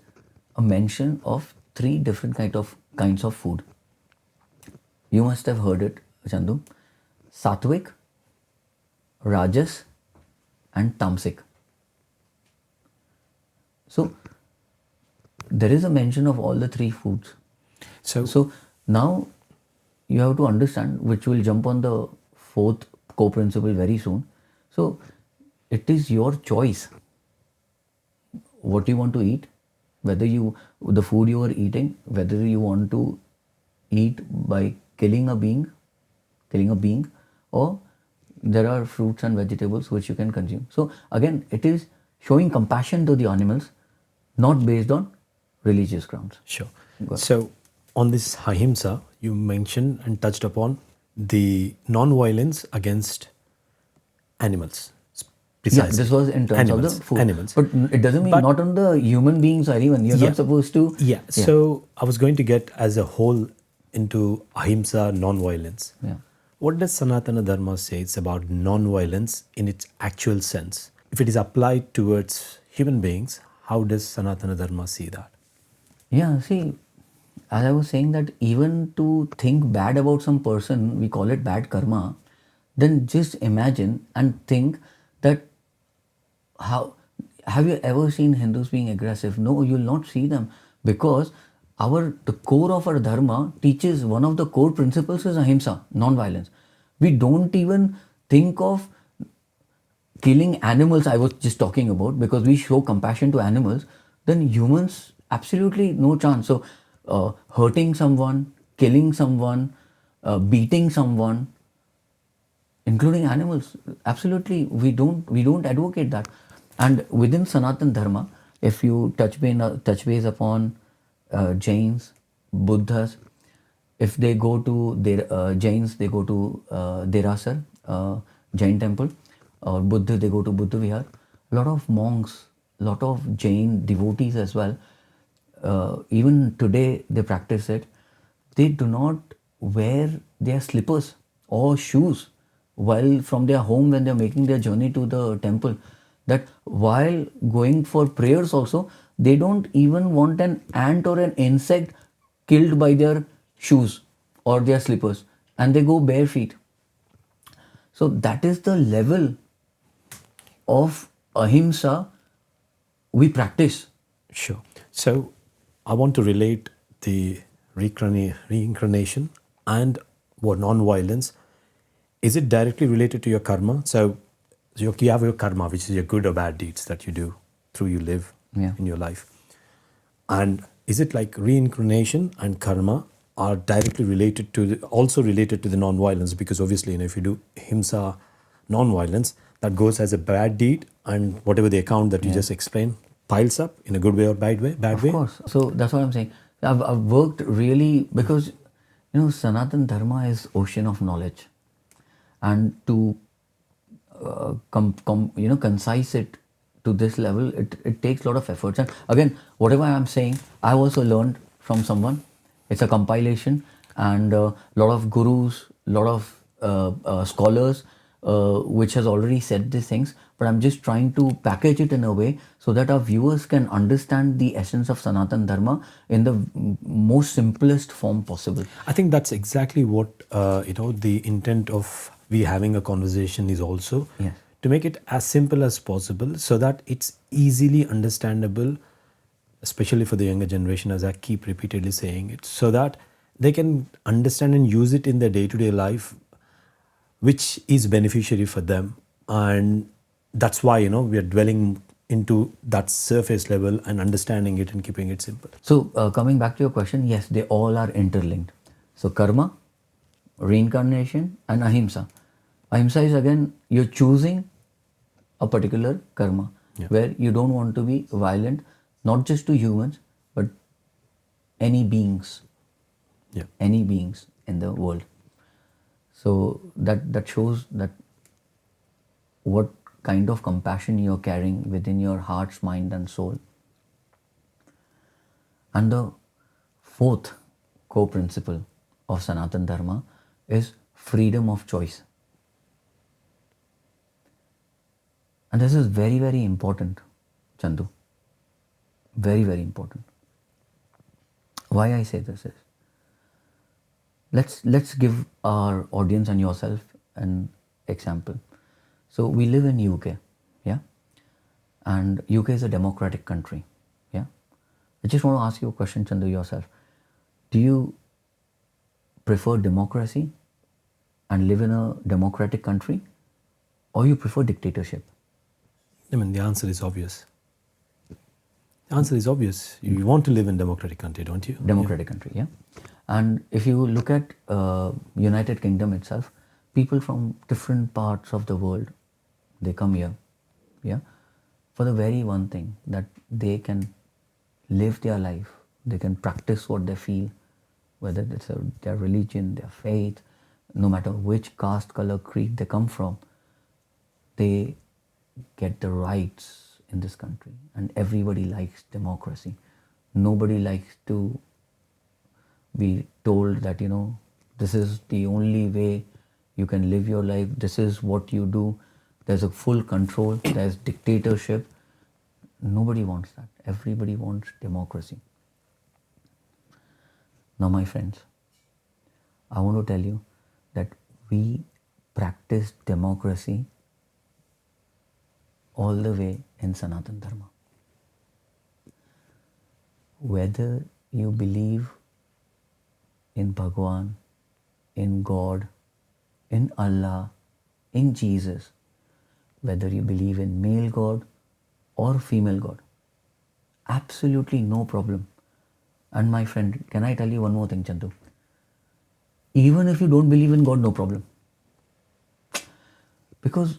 [SPEAKER 2] a mention of 3 different kinds of food. You must have heard it, Chandu. Sattvic, Rajas, and Tamasic. So there is a mention of all the 3 foods. So now you have to understand, which will jump on the 4th core principle very soon. So it is your choice what you want to eat, the food you are eating, whether you want to eat by killing a being, or there are fruits and vegetables which you can consume. So again, it is showing compassion to the animals, not based on religious grounds.
[SPEAKER 1] Sure. So on this Ahimsa, you mentioned and touched upon the non-violence against animals.
[SPEAKER 2] Yeah, this was in terms of the food.
[SPEAKER 1] Animals.
[SPEAKER 2] But it doesn't mean not on the human beings or even. You're not supposed to.
[SPEAKER 1] Yeah. So I was going to get as a whole into Ahimsa, non-violence.
[SPEAKER 2] Yeah.
[SPEAKER 1] What does Sanatana Dharma say about non-violence in its actual sense? If it is applied towards human beings, how does Sanatana Dharma see that?
[SPEAKER 2] Yeah, see, as I was saying, that even to think bad about some person, we call it bad karma. Then just imagine and think that how have you ever seen Hindus being aggressive? No, you'll not see them, because the core of our dharma teaches, one of the core principles is ahimsa, non-violence. We don't even think of killing animals, I was just talking about, because we show compassion to animals. Then humans, absolutely no chance. So hurting someone, killing someone, beating someone, including animals, absolutely we don't advocate that. And within Sanatan Dharma, if you touch base upon Jains, Buddhas, if they go to their Jains, they go to Derasar, Jain temple, or Buddha, they go to Buddha Vihar. A lot of monks, lot of Jain devotees as well, even today they practice it. They do not wear their slippers or shoes while from their home when they're making their journey to the temple. That while going for prayers also, they don't even want an ant or an insect killed by their shoes or their slippers, and they go bare feet. So that is the level of ahimsa we practice.
[SPEAKER 1] Sure. So I want to relate the reincarnation and what non-violence. Is it directly related to your karma? So you have your karma, which is your good or bad deeds that you do through you live in your life. And is it like reincarnation and karma are directly related to also related to the non-violence? Because obviously, if you do himsa, non-violence, that goes as a bad deed, and whatever the account that you just explained piles up in a good way or bad way.
[SPEAKER 2] Of course. So that's what I'm saying. I've worked really, because Sanatan Dharma is ocean of knowledge, and to concise it to this level, it takes a lot of efforts. And again, whatever I'm saying, I also learned from someone. It's a compilation, and a lot of gurus, lot of scholars, which has already said these things, but I'm just trying to package it in a way so that our viewers can understand the essence of Sanatana Dharma in the most simplest form possible.
[SPEAKER 1] I think that's exactly what the intent of we having a conversation is also.
[SPEAKER 2] Yes.
[SPEAKER 1] To make it as simple as possible so that it's easily understandable, especially for the younger generation, as I keep repeatedly saying it, so that they can understand and use it in their day-to-day life, which is beneficiary for them. And that's why we are dwelling into that surface level and understanding it and keeping it simple.
[SPEAKER 2] So coming back to your question, yes, they all are interlinked. So karma, reincarnation, and ahimsa. Ahimsa is again you're choosing a particular karma where you don't want to be violent, not just to humans, but any beings, any beings in the world. So that shows that what kind of compassion you're carrying within your heart's mind and soul. And the fourth core principle of Sanatana Dharma is freedom of choice. And this is very, very important, Chandu. Very, very important. Why I say this is, let's give our audience and yourself an example. So we live in UK, yeah? And UK is a democratic country, yeah? I just want to ask you a question, Chandu, yourself. Do you prefer democracy and live in a democratic country, or you prefer dictatorship?
[SPEAKER 1] I mean, the answer is obvious. The answer is obvious. You want to live in democratic country, don't you?
[SPEAKER 2] Democratic country, yeah. And if you look at United Kingdom itself, people from different parts of the world, they come here, yeah, for the very one thing that they can live their life, they can practice what they feel, whether it's their religion, their faith, no matter which caste, color, creed they come from, they get the rights in this country. And everybody likes democracy. Nobody likes to be told that, this is the only way you can live your life, this is what you do. There's a full control, there's dictatorship. Nobody wants that. Everybody wants democracy. Now, my friends, I want to tell you that we practice democracy all the way in Sanatana Dharma. Whether you believe in Bhagwan, in God, in Allah, in Jesus, whether you believe in male God or female God, absolutely no problem. And my friend, can I tell you one more thing, Chandu? Even if you don't believe in God, no problem. Because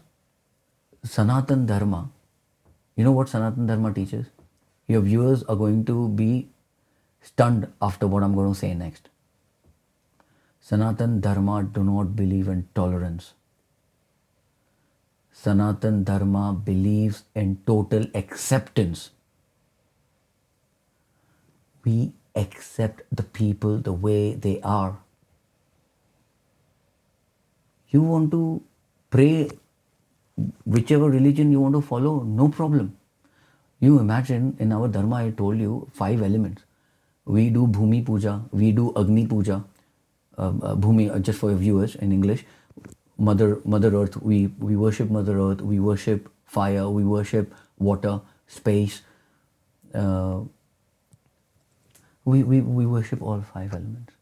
[SPEAKER 2] Sanatana Dharma, you know what Sanatana Dharma teaches? Your viewers are going to be stunned after what I'm going to say next. Sanatana Dharma do not believe in tolerance. Sanatana Dharma believes in total acceptance. We accept the people the way they are. You want to pray whichever religion you want to follow, no problem. You imagine in our Dharma, I told you 5 elements. We do Bhumi Puja, we do Agni Puja. Bhumi, just for your viewers in English, Mother Earth, we worship Mother Earth, we worship fire, we worship water, space. We worship all 5 elements.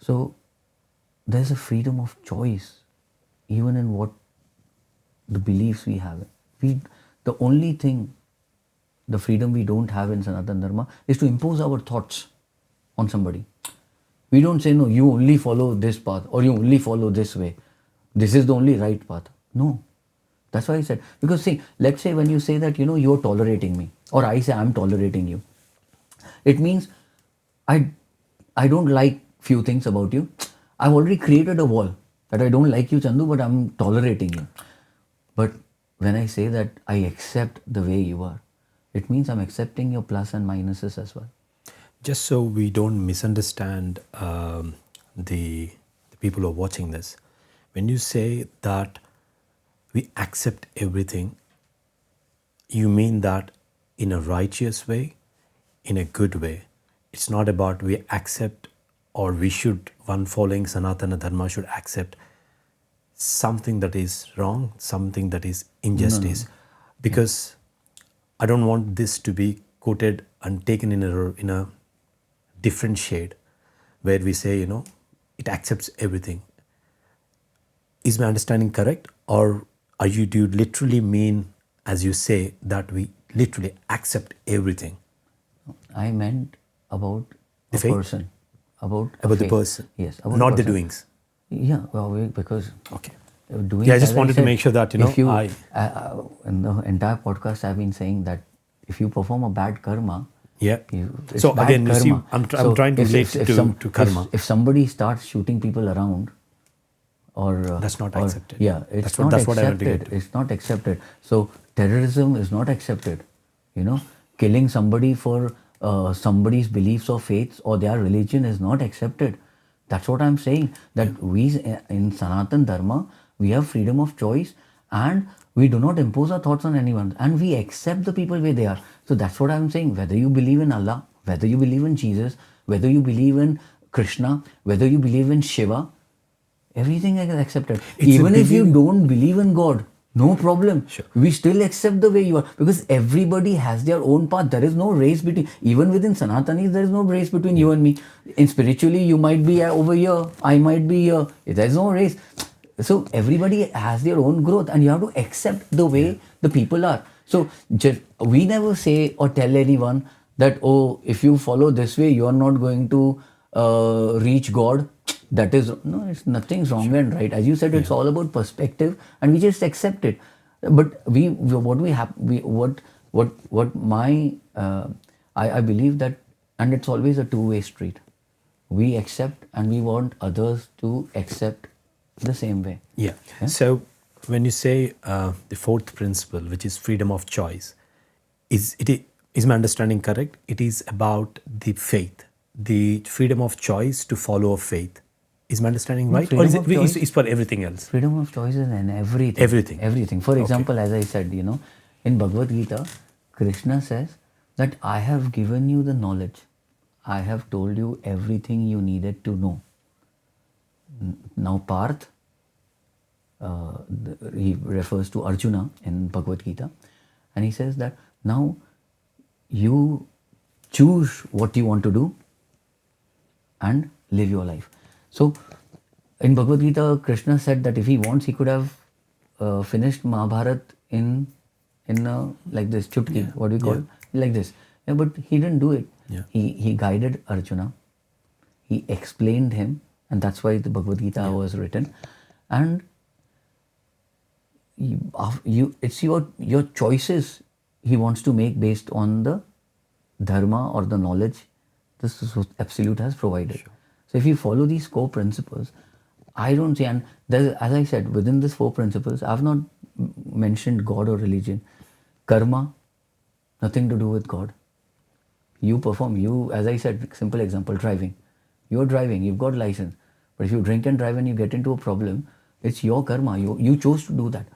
[SPEAKER 2] So there's a freedom of choice, even in what the beliefs we have. The only thing, the freedom we don't have in Sanatana Dharma is to impose our thoughts on somebody. We don't say, no, you only follow this path or you only follow this way. This is the only right path. No. That's why I said, because see, let's say when you say that, you're tolerating me, or I say I'm tolerating you, it means I don't like few things about you. I've already created a wall that I don't like you, Chandu, but I'm tolerating you. But when I say that I accept the way you are, it means I'm accepting your plus and minuses as well.
[SPEAKER 1] Just so we don't misunderstand the people who are watching this, when you say that we accept everything, you mean that in a righteous way, in a good way. It's not about we accept or we should, one following Sanatana Dharma should accept something that is wrong, something that is injustice. Because I don't want this to be quoted and taken in a different shade where we say, it accepts everything. Is my understanding correct? Or do you literally mean, as you say, that we literally accept everything?
[SPEAKER 2] I meant about
[SPEAKER 1] The
[SPEAKER 2] a
[SPEAKER 1] faith?
[SPEAKER 2] person. About
[SPEAKER 1] About the
[SPEAKER 2] faith.
[SPEAKER 1] person?
[SPEAKER 2] Yes. About
[SPEAKER 1] Not the
[SPEAKER 2] person.
[SPEAKER 1] doings?
[SPEAKER 2] Yeah, well, because
[SPEAKER 1] Okay.
[SPEAKER 2] doing.
[SPEAKER 1] Yeah, I just
[SPEAKER 2] as
[SPEAKER 1] wanted to
[SPEAKER 2] said,
[SPEAKER 1] make sure that,
[SPEAKER 2] if you,
[SPEAKER 1] I...
[SPEAKER 2] in the entire podcast, I've been saying that if you perform a bad karma,
[SPEAKER 1] Yeah.
[SPEAKER 2] it's
[SPEAKER 1] So
[SPEAKER 2] bad
[SPEAKER 1] again, you see,
[SPEAKER 2] karma.
[SPEAKER 1] I'm
[SPEAKER 2] So
[SPEAKER 1] trying to relate it to karma.
[SPEAKER 2] If somebody starts shooting people around, or
[SPEAKER 1] That's not
[SPEAKER 2] or-
[SPEAKER 1] accepted.
[SPEAKER 2] Yeah, it's
[SPEAKER 1] That's
[SPEAKER 2] not
[SPEAKER 1] what I want to get
[SPEAKER 2] accepted.
[SPEAKER 1] to.
[SPEAKER 2] It's not accepted. So terrorism is not accepted. Killing somebody for somebody's beliefs or faiths or their religion is not accepted. That's what I'm saying. That we in Sanatana Dharma we have freedom of choice, and we do not impose our thoughts on anyone, and we accept the people where they are. So that's what I'm saying. Whether you believe in Allah, whether you believe in Jesus, whether you believe in Krishna, whether you believe in Shiva, everything is accepted.
[SPEAKER 1] It's a
[SPEAKER 2] Even if you
[SPEAKER 1] believing-
[SPEAKER 2] don't believe in God, no problem.
[SPEAKER 1] Sure.
[SPEAKER 2] We still accept the way you are, because everybody has their own path. There is no race between, even within Sanatanis, there is no race between you and me. In spiritually, you might be over here, I might be here. There is no race. So everybody has their own growth, and you have to accept the way the people are. So we never say or tell anyone that, oh, if you follow this way, you are not going to reach God. That is no, it's nothing's wrong and right. As you said, it's all about perspective, and we just accept it. But I believe that, and it's always a two-way street. We accept, and we want others to accept the same way.
[SPEAKER 1] Yeah. So when you say the fourth principle, which is freedom of choice, is my understanding correct? It is about the faith, the freedom of choice to follow a faith. Is my understanding right? Or
[SPEAKER 2] freedom of choice-
[SPEAKER 1] is for everything else?
[SPEAKER 2] Freedom of choice is in everything.
[SPEAKER 1] Everything.
[SPEAKER 2] Everything. For example, as I said, in Bhagavad Gita, Krishna says that I have given you the knowledge. I have told you everything you needed to know. Now Parth, he refers to Arjuna in Bhagavad Gita, and he says that now you choose what you want to do and live your life. So in Bhagavad Gita, Krishna said that if he wants, he could have finished Mahabharat in like this, chutki, what do you call it? Like this. Yeah, but he didn't do it.
[SPEAKER 1] Yeah.
[SPEAKER 2] He guided Arjuna. He explained him, and that's why the Bhagavad Gita was written. And it's your choices he wants to make based on the dharma or the knowledge this Absolute has provided. Sure. So if you follow these core principles, I don't see, and as I said, within these four principles, I've not mentioned God or religion. Karma, nothing to do with God. You perform, as I said, simple example, driving. You're driving, you've got license. But if you drink and drive and you get into a problem, it's your karma. You chose to do that.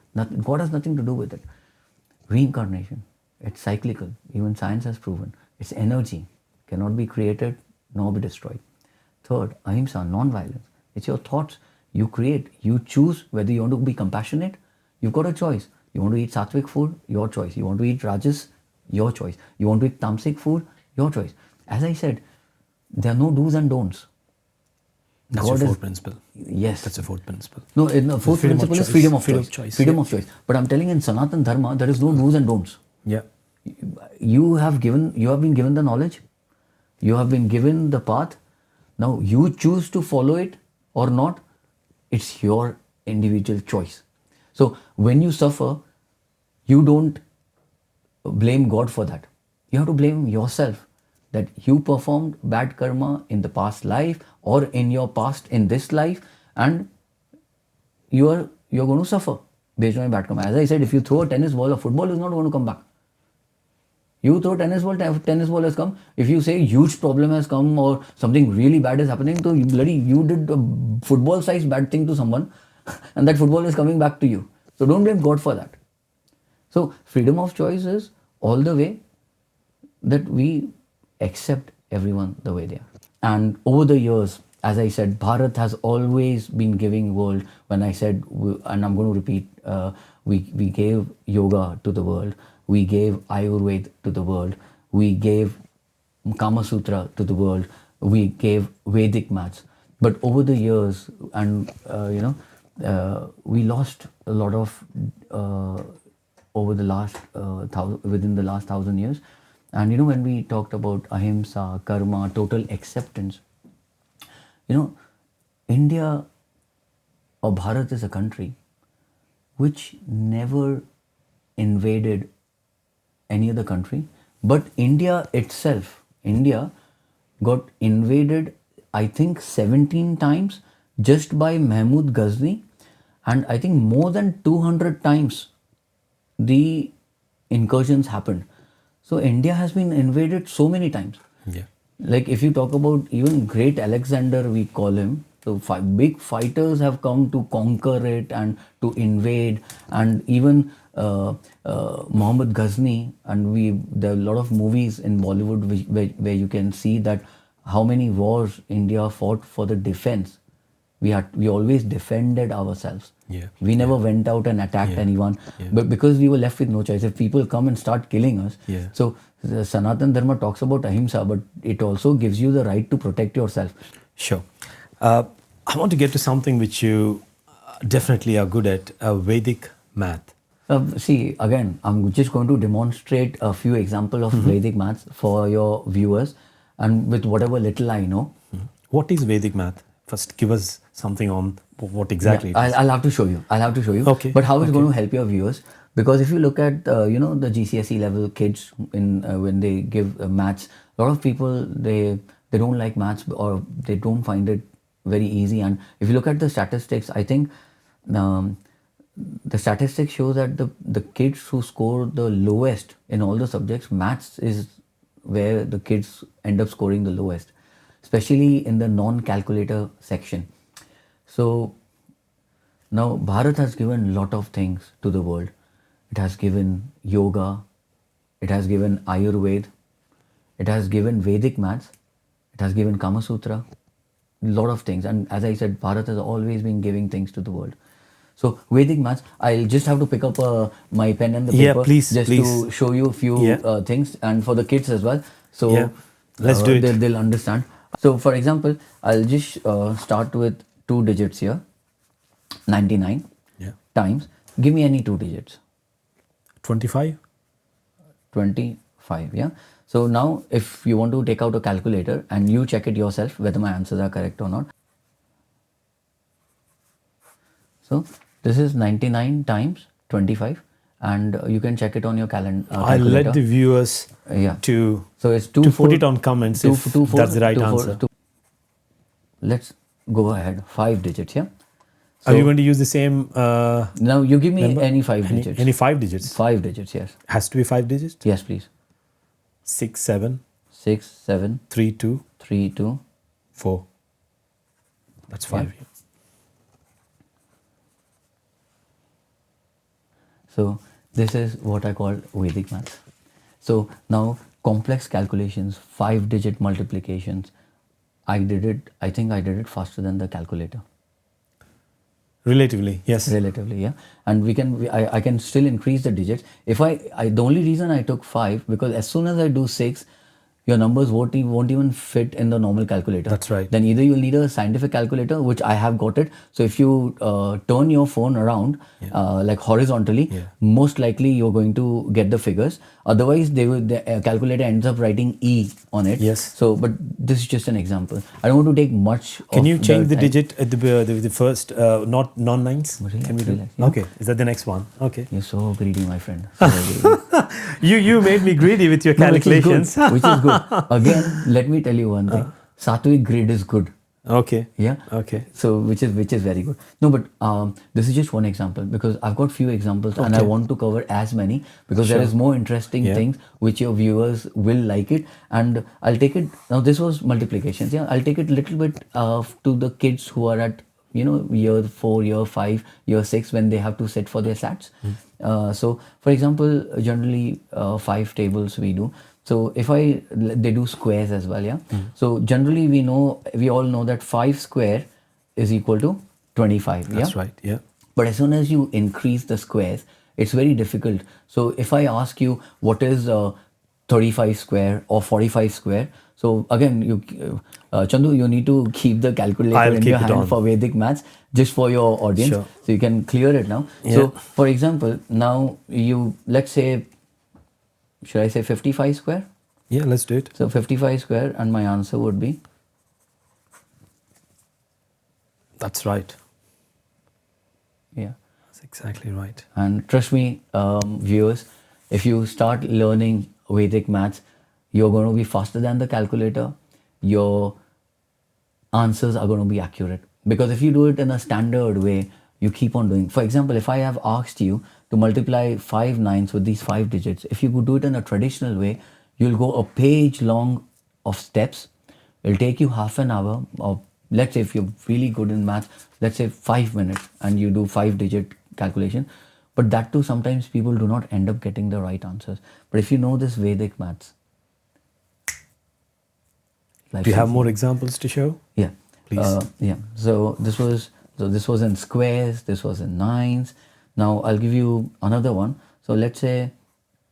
[SPEAKER 2] God has nothing to do with it. Reincarnation, it's cyclical. Even science has proven. It's energy, cannot be created nor be destroyed. Third, Ahimsa, non-violence. It's your thoughts. You create. You choose whether you want to be compassionate. You've got a choice. You want to eat sattvic food? Your choice. You want to eat rajas? Your choice. You want to eat tamasic food? Your choice. As I said, there are no do's and don'ts.
[SPEAKER 1] That's your fourth principle.
[SPEAKER 2] Yes.
[SPEAKER 1] That's the fourth principle.
[SPEAKER 2] No, fourth principle is freedom of choice. Freedom
[SPEAKER 1] yeah.
[SPEAKER 2] of choice. But I'm telling you, in Sanatana Dharma, there is no do's and don'ts.
[SPEAKER 1] Yeah.
[SPEAKER 2] You have been given the knowledge. You have been given the path. Now you choose to follow it or not. It's your individual choice. So when you suffer, you don't blame God for that. You have to blame yourself that you performed bad karma in the past life or in your past in this life, and you're going to suffer based on your bad karma. As I said, if you throw a tennis ball, a football is not going to come back. You throw tennis ball has come. If you say huge problem has come or something really bad is happening, so you did a football-sized bad thing to someone, and that football is coming back to you. So don't blame God for that. So freedom of choice is all the way that we accept everyone the way they are. And over the years, as I said, Bharat has always been giving world. When I said, and I'm going to repeat, we gave yoga to the world, we gave Ayurveda to the world, we gave Kama Sutra to the world, we gave Vedic Maths. But over the years, and we lost a lot of over the last within the last 1,000 years. And when we talked about Ahimsa, karma, total acceptance, India or Bharat is a country which never invaded any other country, but India itself, India got invaded, I think 17 times just by Mahmud Ghazni, and I think more than 200 times the incursions happened. So India has been invaded so many times.
[SPEAKER 1] Yeah.
[SPEAKER 2] Like if you talk about even great Alexander, we call him, so big fighters have come to conquer it and to invade, and even Muhammad Ghazni, and there are a lot of movies in Bollywood where you can see that how many wars India fought for the defense. We always defended ourselves.
[SPEAKER 1] Yeah.
[SPEAKER 2] We never went out and attacked anyone, but because we were left with no choice. If people come and start killing us, so the Sanatana Dharma talks about Ahimsa, but it also gives you the right to protect yourself.
[SPEAKER 1] Sure. I want to get to something which you definitely are good at, Vedic math.
[SPEAKER 2] See, again, I'm just going to demonstrate a few examples of Vedic maths for your viewers, and with whatever little I know.
[SPEAKER 1] What is Vedic math? First, give us something on what exactly it is.
[SPEAKER 2] I'll have to show you.
[SPEAKER 1] Okay.
[SPEAKER 2] But how it's going to help your viewers? Because if you look at the GCSE level kids when they give maths, a lot of people they don't like maths, or they don't find it very easy. And if you look at the statistics, I think the statistics show that the kids who score the lowest in all the subjects, maths is where the kids end up scoring the lowest, especially in the non-calculator section. So now Bharat has given a lot of things to the world. It has given yoga, it has given Ayurveda, it has given Vedic maths, it has given Kama Sutra, a lot of things. And as I said, Bharat has always been giving things to the world. So Vedic maths, I'll just have to pick up my pen and the paper
[SPEAKER 1] please.
[SPEAKER 2] to show you a few things, and for the kids as well. So
[SPEAKER 1] let's do it.
[SPEAKER 2] They'll understand. So for example, I'll just start with 2 digits here. 99 times. Give me any 2 digits.
[SPEAKER 1] 25.
[SPEAKER 2] 25, yeah. So now if you want to take out a calculator and you check it yourself whether my answers are correct or not. So this is 99 times 25, and you can check it on your calendar.
[SPEAKER 1] I'll let the viewers
[SPEAKER 2] so it's
[SPEAKER 1] to put it on comments if that's the right answer.
[SPEAKER 2] Let's go ahead. 5 digits, yeah.
[SPEAKER 1] So, are you going to use the same?
[SPEAKER 2] Now you give me
[SPEAKER 1] number?
[SPEAKER 2] any 5 digits.
[SPEAKER 1] Any 5 digits?
[SPEAKER 2] 5 digits, yes.
[SPEAKER 1] Has to be 5 digits?
[SPEAKER 2] Yes, please.
[SPEAKER 1] 6, 7.
[SPEAKER 2] 6, 7.
[SPEAKER 1] 3, 2.
[SPEAKER 2] 3, 2.
[SPEAKER 1] 4. That's 5.
[SPEAKER 2] Yeah. So this is what I call Vedic maths. So now complex calculations, 5-digit multiplications, I think I did it faster than the calculator.
[SPEAKER 1] Relatively, yes.
[SPEAKER 2] Relatively, yeah. And I can still increase the digits. If the only reason I took 5, because as soon as I do 6, your numbers won't even fit in the normal calculator.
[SPEAKER 1] That's right.
[SPEAKER 2] Then either you'll need a scientific calculator, which I have got it. So if you turn your phone around like horizontally, most likely you're going to get the figures. Otherwise, the calculator ends up writing E on it.
[SPEAKER 1] Yes.
[SPEAKER 2] So, but this is just an example. I don't want to take much.
[SPEAKER 1] Can you change the digit at the first, not non-nines?
[SPEAKER 2] Really?
[SPEAKER 1] Can we do?
[SPEAKER 2] Relax, yeah.
[SPEAKER 1] Okay. Is that the next one? Okay.
[SPEAKER 2] You're so greedy, my friend. So greedy.
[SPEAKER 1] You made me greedy with your calculations.
[SPEAKER 2] Which is good. Again, let me tell you one thing. Sattvic grid is good.
[SPEAKER 1] Okay.
[SPEAKER 2] Yeah.
[SPEAKER 1] Okay.
[SPEAKER 2] So which is very good. No, but this is just one example, because I've got few examples and I want to cover as many, because there is more interesting things which your viewers will like it. And I'll take it now. This was multiplications. Yeah. I'll take it a little bit to the kids who are at year 4, year 5, year 6 when they have to sit for their SATs. So for example, generally 5 tables we do. So if they do squares as well, yeah. So generally we all know that 5 square is equal to 25.
[SPEAKER 1] That's right. Yeah.
[SPEAKER 2] But as soon as you increase the squares, it's very difficult. So if I ask you what is 35 square or 45 square, so again, Chandu, you need to keep the calculator
[SPEAKER 1] I'll
[SPEAKER 2] in
[SPEAKER 1] keep
[SPEAKER 2] your
[SPEAKER 1] it
[SPEAKER 2] hand
[SPEAKER 1] on.
[SPEAKER 2] for Vedic Maths, just for your audience,
[SPEAKER 1] Sure.
[SPEAKER 2] so you can clear it now.
[SPEAKER 1] Yeah.
[SPEAKER 2] So for example, now let's say, should I say 55 square?
[SPEAKER 1] Yeah, let's do it.
[SPEAKER 2] So 55 square, and my answer would be?
[SPEAKER 1] That's right.
[SPEAKER 2] Yeah.
[SPEAKER 1] That's exactly right.
[SPEAKER 2] And trust me, viewers, if you start learning Vedic Maths, you're going to be faster than the calculator. Your answers are going to be accurate. Because if you do it in a standard way, you keep on doing. For example, if I have asked you to multiply 5 nines with these 5 digits, if you could do it in a traditional way, you'll go a page long of steps. It'll take you half an hour, or let's say if you're really good in maths, let's say 5 minutes, and you do 5-digit calculation. But that too, sometimes people do not end up getting the right answers. But if you know this Vedic Maths,
[SPEAKER 1] Do you have more examples to show?
[SPEAKER 2] yeah,
[SPEAKER 1] Please.
[SPEAKER 2] yeah. So this was in squares. This was in nines. Now I'll give you another one. So let's say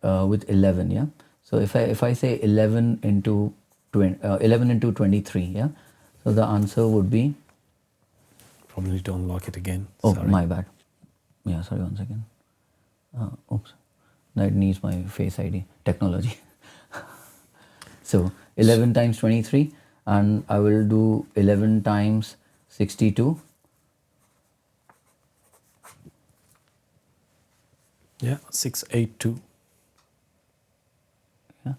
[SPEAKER 2] with 11. Yeah. So if I say 11 into 23. Yeah. So the answer would be.
[SPEAKER 1] Probably need to unlock it again.
[SPEAKER 2] Oh,
[SPEAKER 1] Sorry.
[SPEAKER 2] my bad. Yeah. Sorry. 1 second. Oops. That needs my Face ID technology. So 11 times 23, and I will do 11 times 62.
[SPEAKER 1] Yeah, 682.
[SPEAKER 2] Yeah.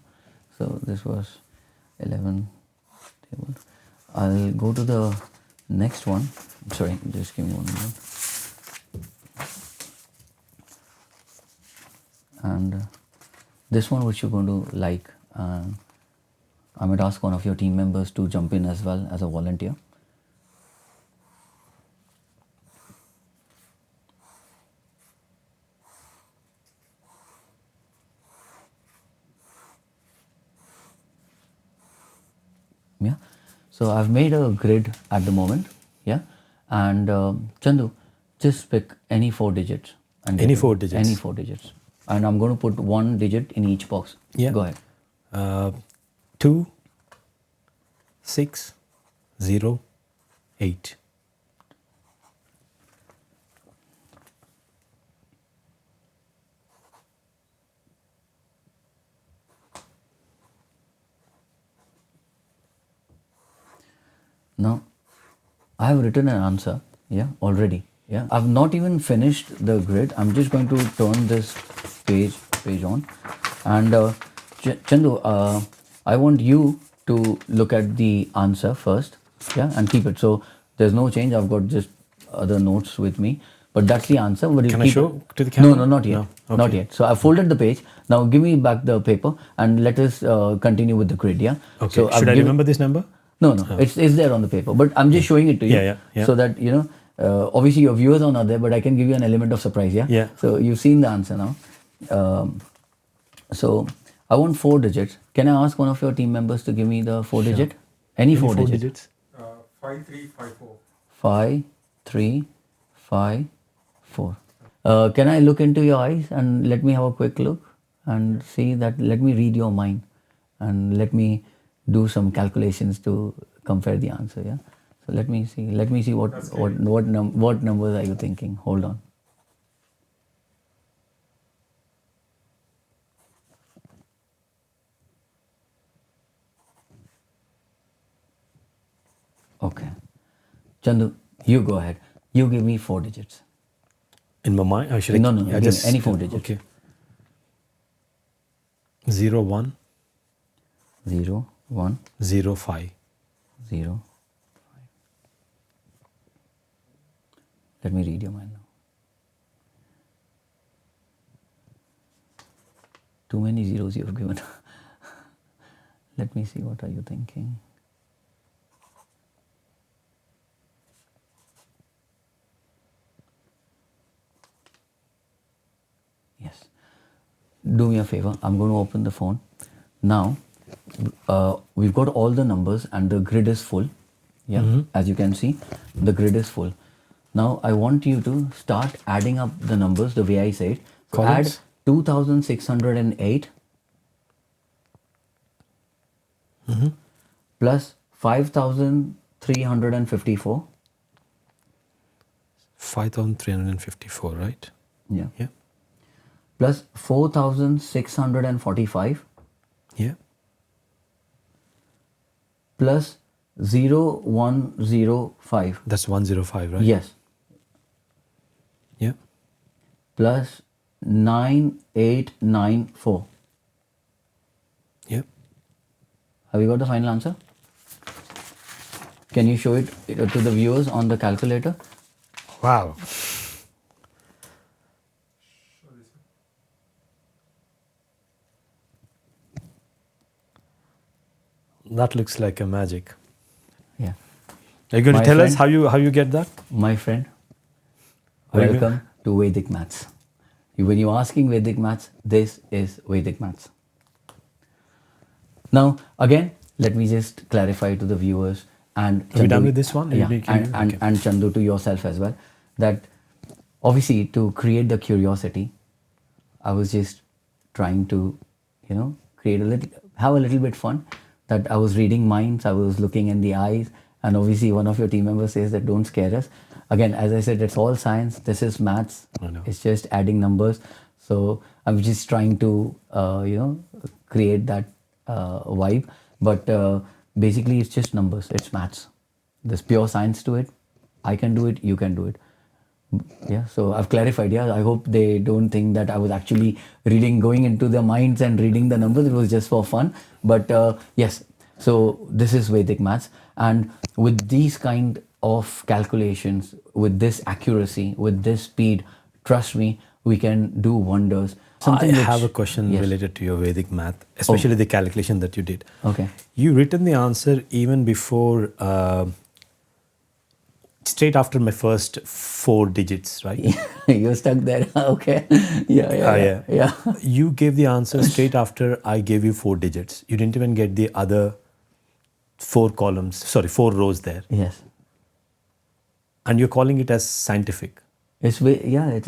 [SPEAKER 2] So this was 11 table. I'll go to the next one. Sorry, just give me 1 minute. And this one which you're going to like. I might ask one of your team members to jump in as well as a volunteer. Yeah. So I've made a grid at the moment. Yeah. And Chandu, just pick any 4 digits. And
[SPEAKER 1] Any 4 digits?
[SPEAKER 2] Any 4 digits. And I'm going to put 1 digit in each box.
[SPEAKER 1] Yeah.
[SPEAKER 2] Go ahead.
[SPEAKER 1] 2, 6, 0, 8.
[SPEAKER 2] Now, I have written an answer, yeah, already. Yeah, I've not even finished the grid. I'm just going to turn this page on, and Chandu, I want you to look at the answer first, yeah, and keep it. So there's no change. I've got just other notes with me, but that's the answer. But
[SPEAKER 1] Can I show to the camera?
[SPEAKER 2] No, not yet.
[SPEAKER 1] No. Okay.
[SPEAKER 2] Not yet. So I folded the page. Now give me back the paper and let us continue with the grid. Yeah.
[SPEAKER 1] Okay.
[SPEAKER 2] So
[SPEAKER 1] Should I remember this number?
[SPEAKER 2] No, it's there on the paper, but I'm just showing it to you,
[SPEAKER 1] Yeah.
[SPEAKER 2] so that obviously your viewers are not there, but I can give you an element of surprise. Yeah.
[SPEAKER 1] Yeah.
[SPEAKER 2] So you've seen the answer now. So I want 4 digits. Can I ask one of your team members to give me the 4 digit? Any 4 digits?
[SPEAKER 3] 5354.
[SPEAKER 2] 5354. Can I look into your eyes and let me have a quick look and see that? Let me read your mind and let me do some calculations to compare the answer. Yeah. So let me see. Let me see what numbers are you thinking? Hold on. Okay. Chandu, you go ahead. You give me 4 digits.
[SPEAKER 1] In my mind? Or should
[SPEAKER 2] No,
[SPEAKER 1] I,
[SPEAKER 2] no,
[SPEAKER 1] I
[SPEAKER 2] give me
[SPEAKER 1] just,
[SPEAKER 2] any 4 digits.
[SPEAKER 1] Okay. 0, 1,
[SPEAKER 2] 0, 1,
[SPEAKER 1] 0, 5.
[SPEAKER 2] 0, 5. Let me read your mind now. Too many zeros you have given. Let me see, what are you thinking? do me a favor. I'm going to open the phone. Now, we've got all the numbers and the grid is full. Yeah, as you can see, the grid is full. Now, I want you to start adding up the numbers the way I said. So add
[SPEAKER 1] Columns?
[SPEAKER 2] 2608 plus 5354.
[SPEAKER 1] 5,354, right?
[SPEAKER 2] Yeah.
[SPEAKER 1] Yeah.
[SPEAKER 2] Plus 4645
[SPEAKER 1] Yeah.
[SPEAKER 2] plus 0105.
[SPEAKER 1] That's 105, right?
[SPEAKER 2] Yes.
[SPEAKER 1] Yeah.
[SPEAKER 2] Plus 9894.
[SPEAKER 1] Yeah.
[SPEAKER 2] Have you got the final answer? Can you show it to the viewers on the calculator?
[SPEAKER 1] Wow. That looks like a magic.
[SPEAKER 2] Yeah.
[SPEAKER 1] Are you going
[SPEAKER 2] My
[SPEAKER 1] to tell us
[SPEAKER 2] friend-
[SPEAKER 1] how you get that?
[SPEAKER 2] My friend,
[SPEAKER 1] Are you
[SPEAKER 2] welcome to Vedic Maths. When you're asking Vedic Maths, this is Vedic Maths. Now, again, let me just clarify to the viewers and
[SPEAKER 1] Are we done
[SPEAKER 2] Chandu-
[SPEAKER 1] with this one?
[SPEAKER 2] Yeah,
[SPEAKER 1] Okay.
[SPEAKER 2] and Chandu, to yourself as well, that obviously to create the curiosity, I was just trying to, have a little bit fun. That I was reading minds, I was looking in the eyes, and obviously one of your team members says that don't scare us. Again, as I said, it's all science. This is maths.
[SPEAKER 1] I know.
[SPEAKER 2] It's just adding numbers. So I'm just trying to, create that vibe. But basically, it's just numbers. It's maths. There's pure science to it. I can do it. You can do it. Yeah. So I've clarified. Yeah. I hope they don't think that I was actually going into their minds and reading the numbers. It was just for fun. But yes. So this is Vedic Maths, and with these kind of calculations, with this accuracy, with this speed, trust me, we can do wonders.
[SPEAKER 1] I have a question
[SPEAKER 2] Yes.
[SPEAKER 1] related to your Vedic math, especially the calculation that you did.
[SPEAKER 2] Okay.
[SPEAKER 1] You written the answer even before, straight after my first 4 digits, right?
[SPEAKER 2] You're stuck there. Okay. Yeah.
[SPEAKER 1] You gave the answer straight after I gave you 4 digits. You didn't even get the other 4 rows there.
[SPEAKER 2] Yes.
[SPEAKER 1] And you're calling it as scientific.
[SPEAKER 2] It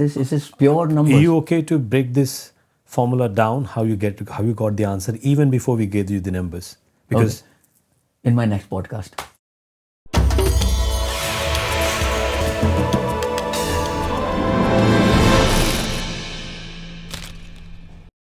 [SPEAKER 2] is. It is pure numbers.
[SPEAKER 1] Are you okay to break this formula down? How you got the answer even before we gave you the numbers? Because
[SPEAKER 2] in my next podcast.